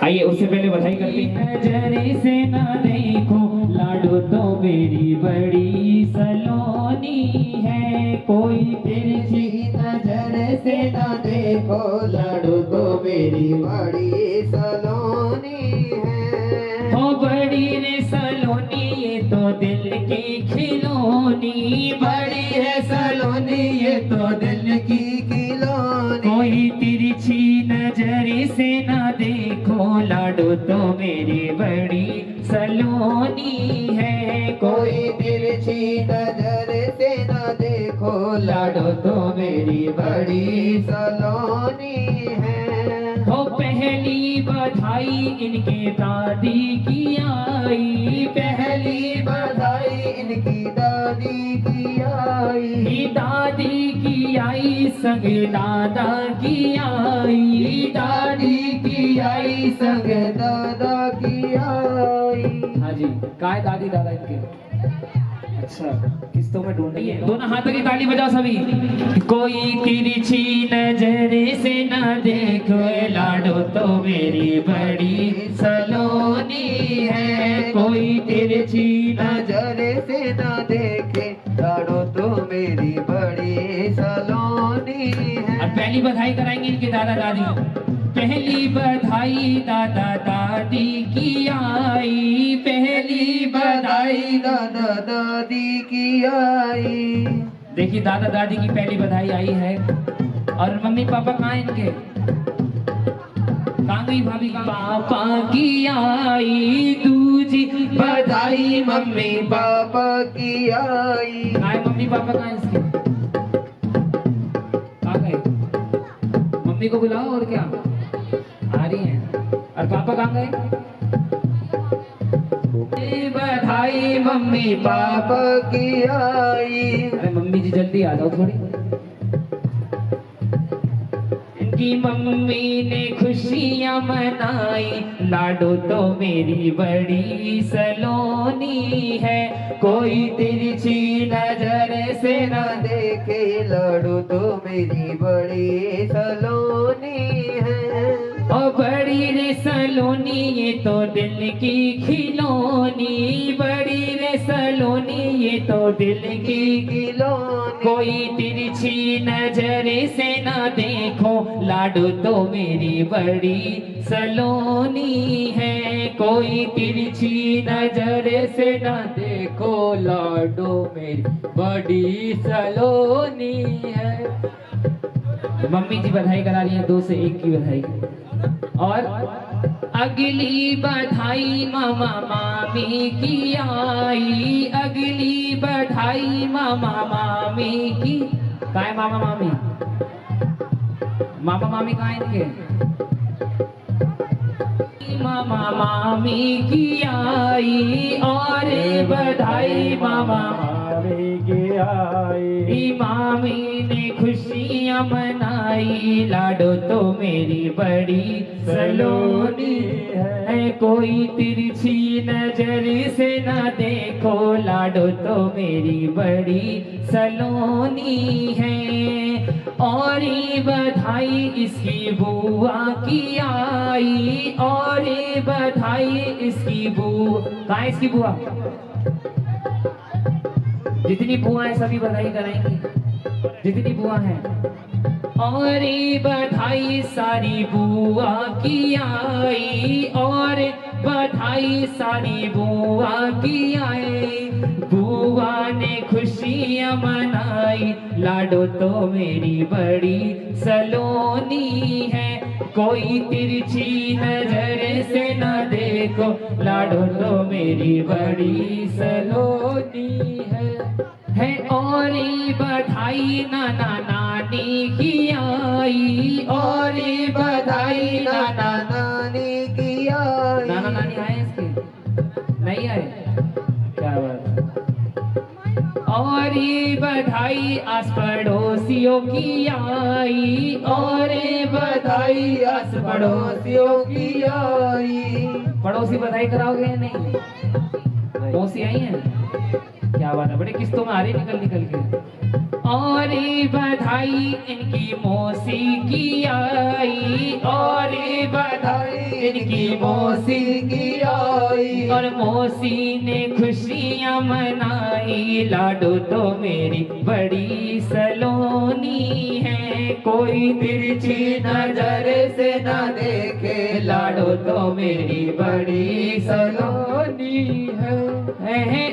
आइए उससे पहले बधाई करते हैं। नजरे से ना देखो लाडो तो मेरी बड़ी सलोनी है, कोई तिरछी नजर से ना देखो लाडू तो मेरी बड़ी सलोनी है। हो बड़ी रे सलोनी ये तो दिल की खिलौनी, बड़ी है सलोनी ये तो दिल की खिलौनी। कोई तिरछी नजर से ना देखो लाडो तो मेरी बड़ी सलोनी है, कोई तिरछी नजर से ना देखो लाडो तो मेरी बड़ी सलोनी है। हो पहली बधाई इनके दादी की आई, पहली बधाई इनकी दादी की आई। दादी की आई संग दादा की आई, दादी की आई संग दादा की आई। हाँ जी, कहाँ है दादी दादा इनके? अच्छा, किस्तों में ढूंढ रही है। दोनों हाथों की ताली बजाओ सभी। कोई तिरछी नजर से ना देखो लाडो तो मेरी बड़ी सलोनी है, कोई तिरछी नजर से ना देखे लाडो तो मेरी बड़ी सलोनी है। और पहली बधाई कराएंगे इनके दादा दादी। पहली बधाई दादा दादी की आई, पहली बधाई दादा दादी की आई। देखिए दादा दादी की पहली बधाई आई है। और मम्मी पापा कहाँ हैं इनके? कहाँ गई भाभी? पापा की आई दूजी बधाई मम्मी पापा की आई। कहाँ है मम्मी पापा? कहाँ हैं इसके? कहाँ गए? मम्मी को बुलाओ और क्या, आ रही हैं। और पापा कहाँ गए? बधाई मम्मी पापा की आई। अरे मम्मी जी जल्दी आ जाओ थोड़ी। इनकी मम्मी ने खुशियां मनाई, लाडो तो मेरी बड़ी सलोनी है, कोई तिरछी नजर से ना देखे लाडो तो मेरी बड़ी सलोनी है। और बड़ी रे सलोनी ये तो दिल की खिलौनी, बड़ी रे सलोनी ये तो दिल की खिलौनी। कोई तिरछी नजर से ना देखो, लाडो तो मेरी बड़ी सलोनी है। कोई तिरछी नजर से ना देखो, लाडो मेरी बड़ी सलोनी है। मम्मी जी बधाई करा रही है, 2 से 1 की बधाई। और अगली बधाई मामा मामी की आई, अगली बधाई मामा मामी की। कहाँ है मामा मामी? मामा मामी कहाँ है इनके? मामा मामी की आई, और बधाई मामा मामी की आई। मामी ने खुशियां मनाई, लाडो तो मेरी बड़ी सलोनी है। कोई तिरछी नजर से ना देखो, लाडो तो मेरी बड़ी सलोनी है। और ये बधाई इसकी बुआ की आई, और ये बधाई इसकी बुआ। कहाँ है इसकी बुआ? जितनी बुआ है सभी बधाई कराएंगी, जितनी बुआ है। और ये बधाई सारी बुआ की आई, और बधाई सारी बुआ की आई। बुआ ने खुशियां मनाई, लाडो तो मेरी बड़ी सलोनी है। कोई तिरछी नजर से न देखो, लाडो तो मेरी बड़ी सलोनी है। और ये बधाई नाना नानी की आई, और ये बधाई नाना नानी की आई। नाना नानी आए इसके? नहीं आए? क्या बात है। और ये बधाई आस पड़ोसियों की आई, और ये बधाई आस पड़ोसियों की आई। पड़ोसी बधाई कराओगे या नहीं? मौसी आई है? क्या बात है, बड़े किस्तों में आ रही निकल निकल के। और ये बधाई इनकी मौसी की आई, और ये बधाई इनकी मौसी की आई। और मौसी ने खुशियां मनाई, लाडो तो मेरी बड़ी सलोनी है। कोई तिरछी नजर से न देखे, लाडो तो मेरी बड़ी सलोनी है।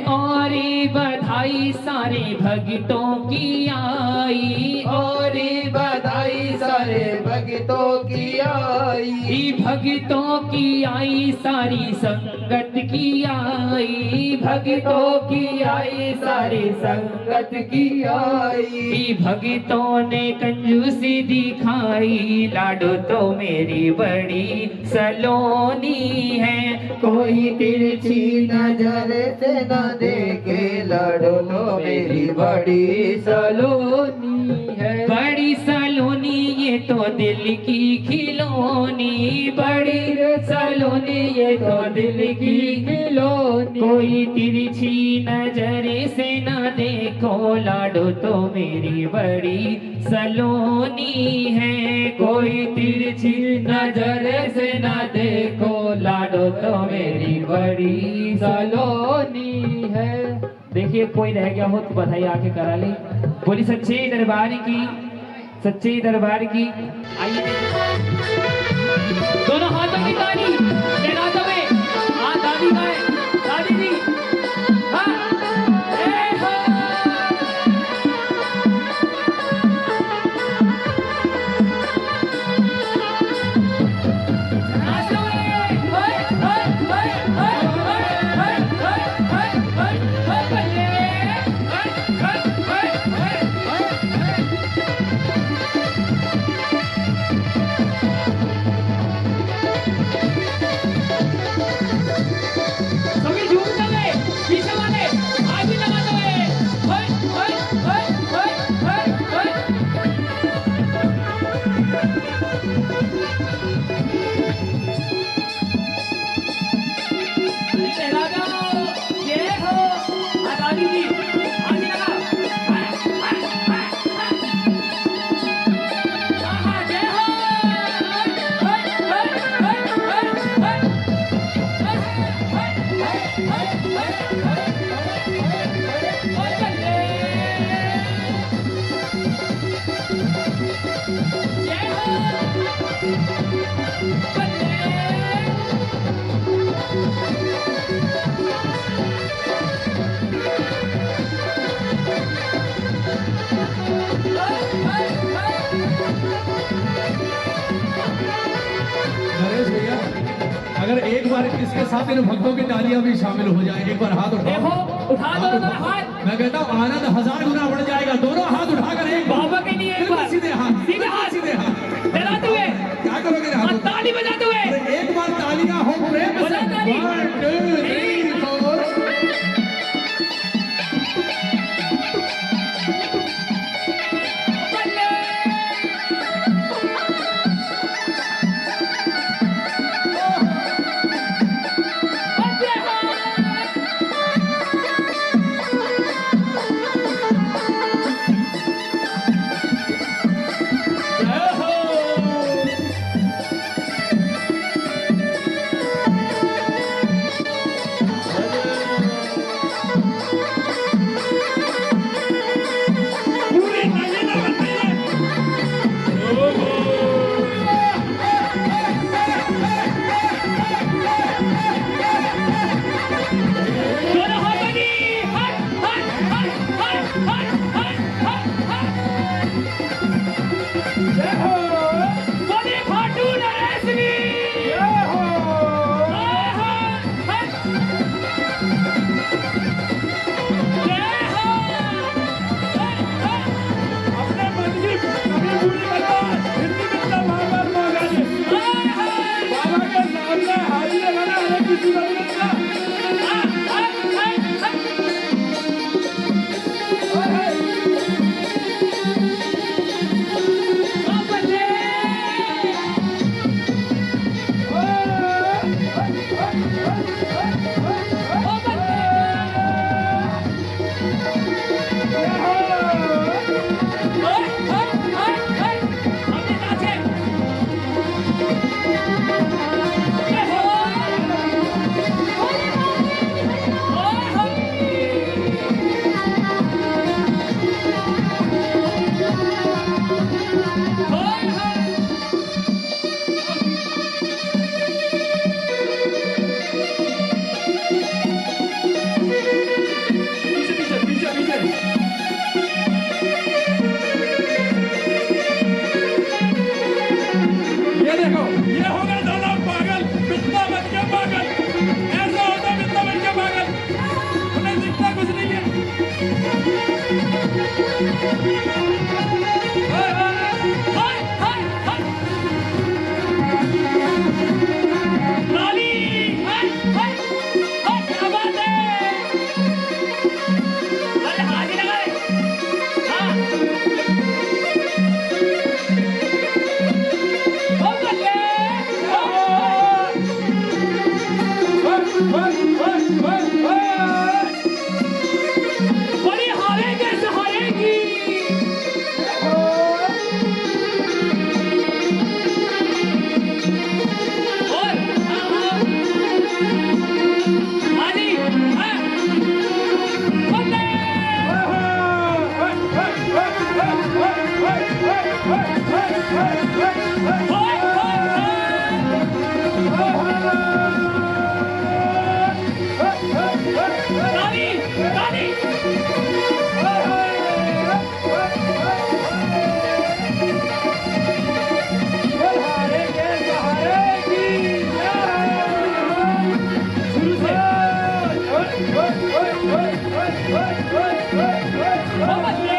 और ये बधाई सारे भक्तों की आई, और ये बधाई सारे भक्तों की आई। भक्तों की आई सारी संगत की आई, भक्तों की आई सारी संगत की आई। भक्तों ने कंजूसी दिखाई, लाडो तो मेरी बड़ी सलोनी है। कोई तिरछी नजर से न देखे, लाडो तो मेरी बड़ी सलोनी है। बड़ी सलोनी ये तो दिल की खिलौनी, बड़ी सलोनी ये तो दिल की खिलौनी। कोई तिरछी नजर से न देखो, लाडो तो मेरी बड़ी सलोनी है। कोई तिरछी नजर से न देखो, लाडो तो मेरी बड़ी सलोनी है। देखिए कोई रह गया हो तो बधाई आके करा ले। बोली सच्चे दरबार की, सच्चे दरबार की। आइए दोनों हाथों की ताली, हाथों में। हाँ दादी का है, दादी जी। हाँ अगर एक बार इसके साथ इन भक्तों की तालियां भी शामिल हो जाए, एक बार हाथ देखो उठाओ, उठा दो दोनों हाथ मैं कहता हूँ आनंद 1000 गुना बढ़ जाएगा। दोनों हाथ उठाकर एक बाबा के लिए एक बार सीधे हाथ, सीधे हाथ सीधे हाथ डराते हुए क्या करोगे और हाथ? ताली बजाते हुए अरे एक बार तालियां हो प्रेम बजा से। ताली। 1 2 3 4 दोनों हाथों की हट हट हट हट हट हट हट हट बोले खाटू नरेश की अपने मन की कभी पूरी करता हिंदी मिलता बार बार बाबा के सामने हाजिर लगाना हमें किसी को नहीं मिलता। ये देखो, ये हो गए दोनों पागल, बिस्वा बन के पागल। ऐसा होता बिस्वा बन के पागल, उन्हें दिखता कुछ नहीं है। हाय, हाय, हाय, हाय। ताली हट हट हट क्या बात है अरे हाथ ही लगाए हाँ ओ बच्चे बड़ी हारे के सहारे की और हाजी हाँ बंदे होय ताली ताली शुरू से ओ बच्चे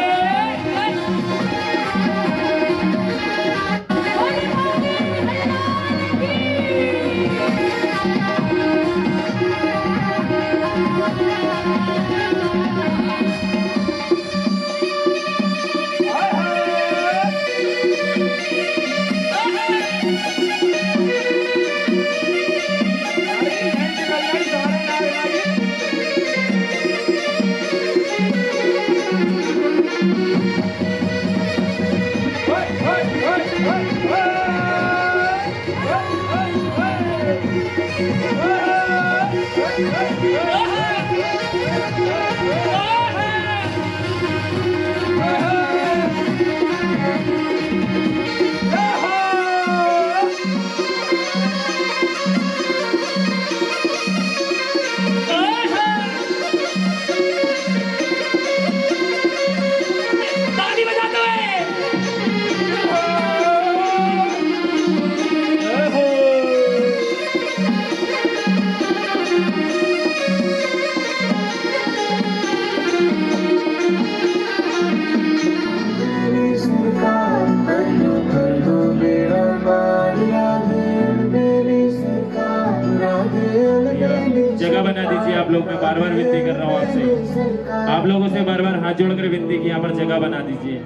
से बार बार हाथ जोड़कर विनती की यहाँ पर जगह बना दीजिए,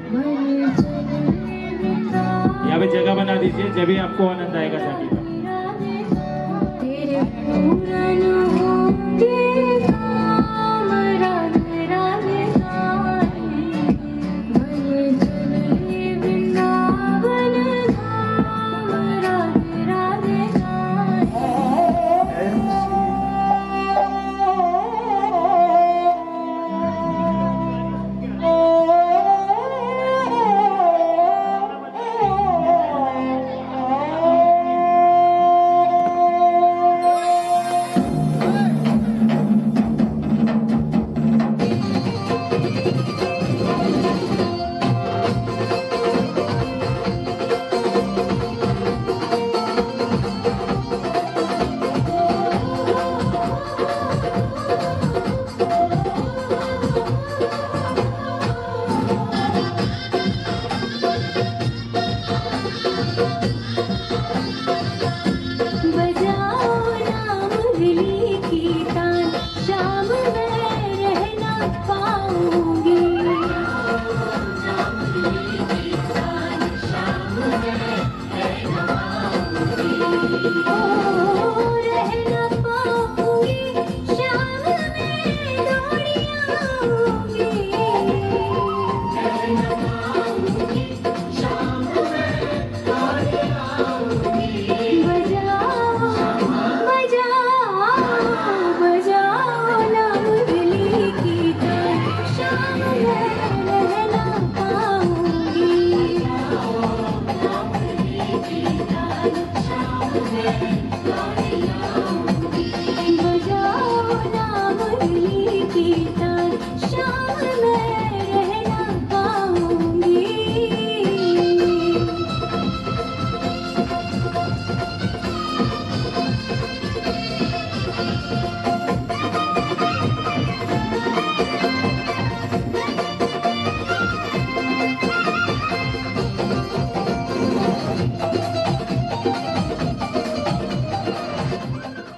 यहाँ पे जगह बना दीजिए, जब भी आपको आनंद आएगा शादी का।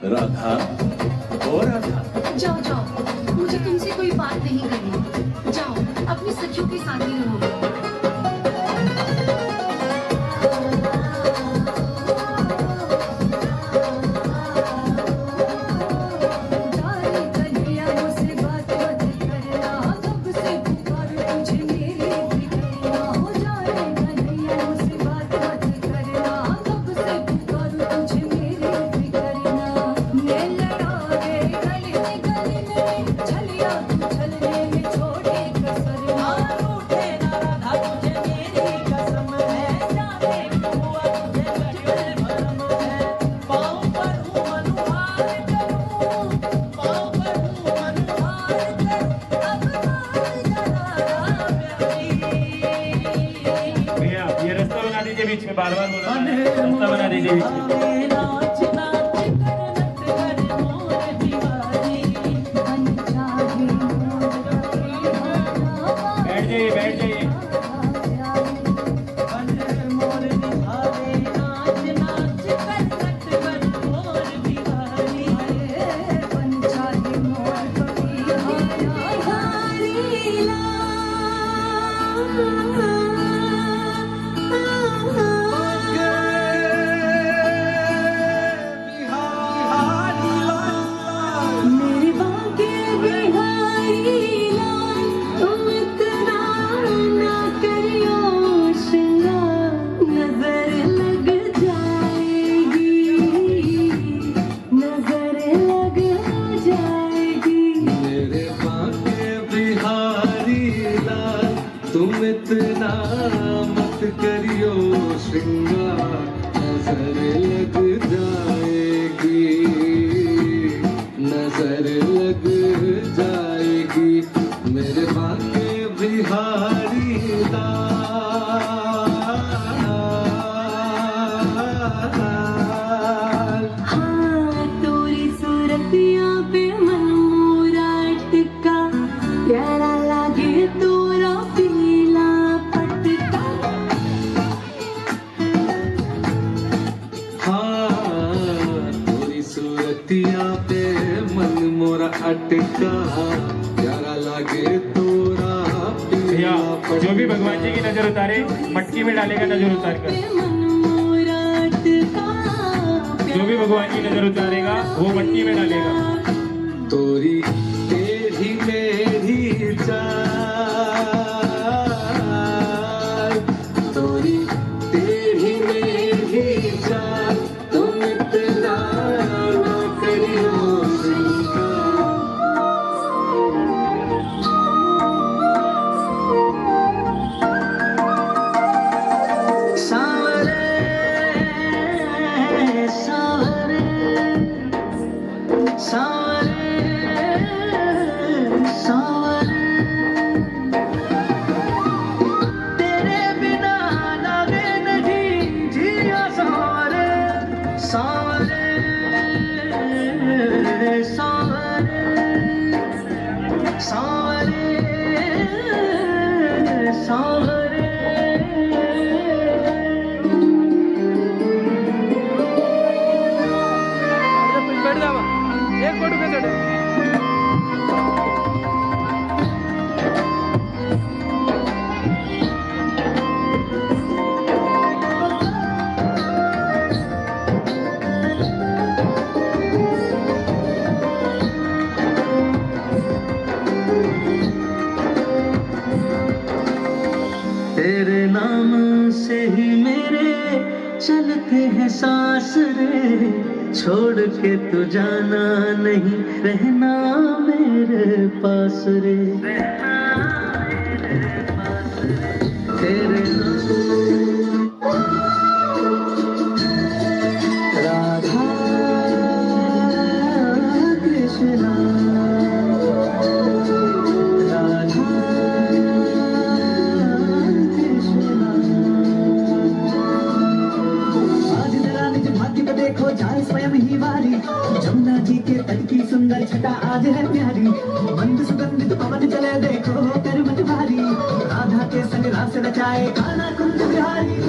राधा, ओ राधा, जाओ जाओ, मुझे तुमसे कोई बात नहीं करनी। जाओ, अपनी सखियों के साथ ही रहो। बीच में बार बार बोला रास्ता बना दीजिए बीच में। बैठ जाइए बैठ जाइए। तुम इतना मत करियो श्रृंगार, नजर लग जाएगी, नजर लग जाएगी मेरे बाके बिहारी लाल। हाँ, तोरी सूरतिया पे मन मोरा टिका, प्यारा लागे तोरा पीला पटका। हाँ, तोरी सूरतिया पे मन मोरा अटका, प्यारा लागे तो भी भगवान जी की नजर उतारे मटकी में डालेगा नजर उतार कर। जो भी भगवान की नजर उतारेगा वो मटकी में डालेगा। तोरी तेरी मेरी चाल, तोरी तेरी मेरी चाल, तुम इतना ना करियो सावरे सावरे सावरे सावरे, तेरे बिना लगे नहीं जिया सावरे सावरे सावरे सावरे सावरे। बैठ जावा एक फोटो के चढ़े। तेरे नाम से ही मेरे चलते हैं सांस रे, छोड़ के तू जाना नहीं, रहना मेरे पास रे। तेरे राधा कृष्णा राधा कृष्णा। आज जरा निज भाग्य को देखो जाए स्वयं ही वारी, जमुना जी के तट की सुंदर छटा आज है प्यारी, मंद सुगंधित पवन चले देखो कर मत भारी, राधा के संग रास रचाए कान्हा कुंज बिहारी।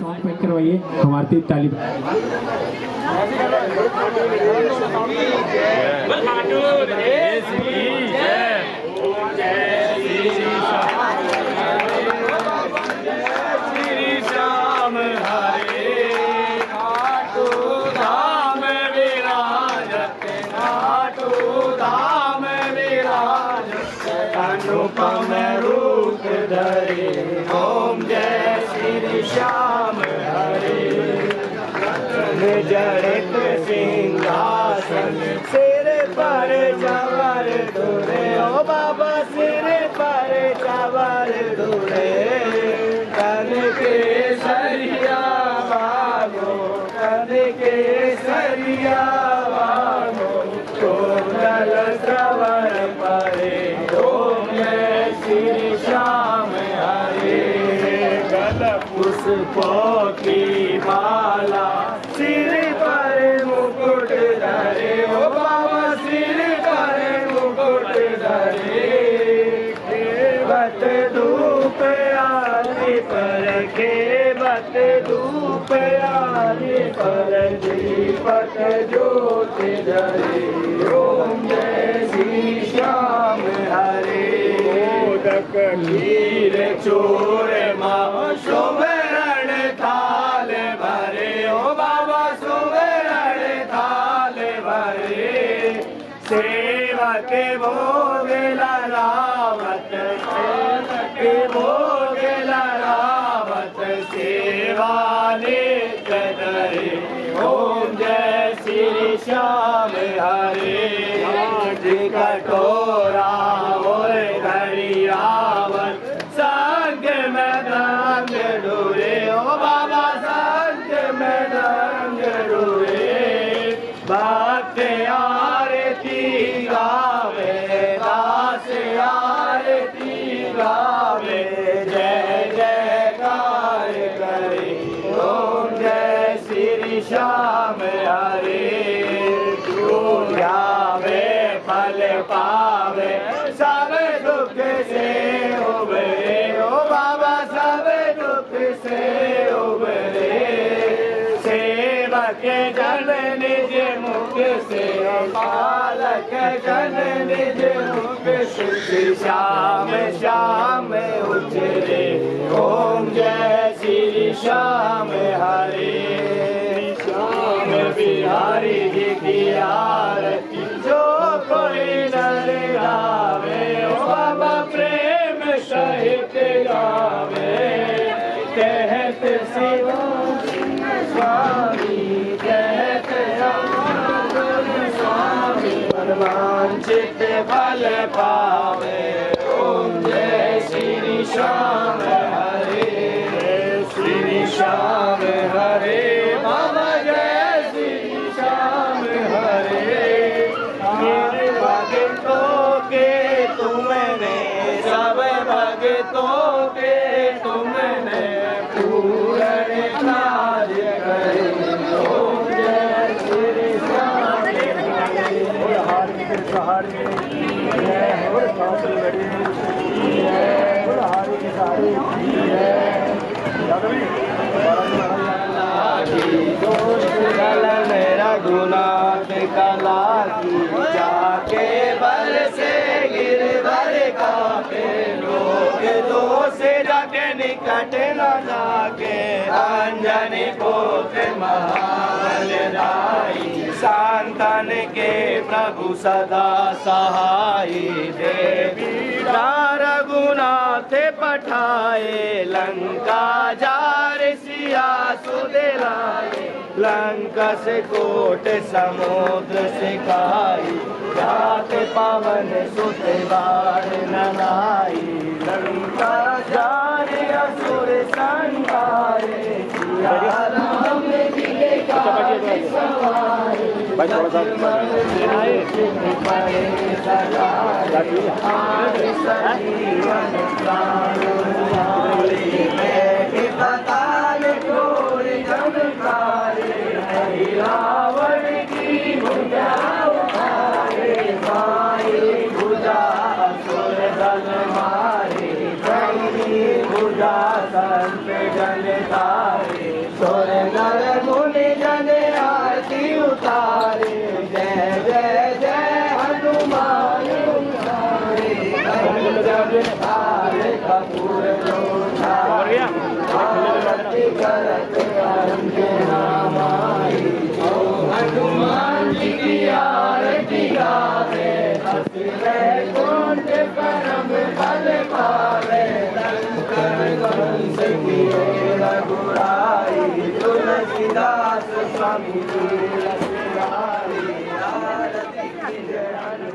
सॉन्ग पेश करवाइए हमारी ताली अनुपम रूप धरे ओम जय श्री श्याम हरे जड़ित सिंहासन सिर पर चवर धुरे ओ बाबा सिर पर चवर धुरे कन के सरिया बागो कन के सरिया बागो कोमल श्रवण परे श्री श्याम हरे गल पुष्पों की माला सिर पर मुकुट धरे ओ बाबा सिर पर मुकुट धरे बत धूप आदि पर बत धूप आदि पर दीपक ज्योति धरे ओम जय श्री श्याम हरे खीर चोर माँ सुवर्ण थाल भरे ओ बाबा सुवर्ण थाल भरे सेवक भोग ललावत सेवक भोग ललावत सेवा नित्य धरे ओम जय श्री श्याम हरे कटोरा और धरियावत संग में रंग डोरे ओ बाबा संग में रंग डोरे भक्त आरती गावे दास आरती गावे जय जयकार करे ओम जय श्री श्याम हरे ध्यावे फल पावे सब दुख से उबरे ओ बाबा सब दुख से उबरे सेवक जन निज मुख से पालक जन निज मुख से श्याम श्याम उचरे ओम जय श्री श्याम हरे श्याम बिहारी जी की आरती जो कोई नर गावे ओ बाबा प्रेम सहित गावे कहत शिव स्वामी कहत स्वामी मनवांछित फल पावे ओम जय श्री श्याम हरे श्री श्याम हरे बाबा जय श्री श्याम हरे भक्तों के तुमने सब भक्तों के तुमने पूर्ण कार्य करे ओम जय श्री श्याम रघुनाथ कला की जाके बर से गिरधर का लोग दो से जाके निकट न जाके अंजनी पुत्र महाबलदाई संतन के प्रभु सदा सहाय देवी रघुनाथ पठाए लंका जार सिया सुदिलाए लंका से कोट समुद्र से खाई जात पावन सुत बार ननाई लंका जारे असुर संहारे सिया राम जी के काज सवारे पड़े सलारे आज संजीवन प्राण पताल घोर चमकारे रावण की भुजा उठारे माई भुजा असुर दल मारे भुजा संत जन तारे करत अंजना माई ओ हनुमान जी की आरती गावे हंसले कुंड परम फल पावे शंकर कंस की रघुराई तुलसीदास स्वामी की रघुराई आरती की जय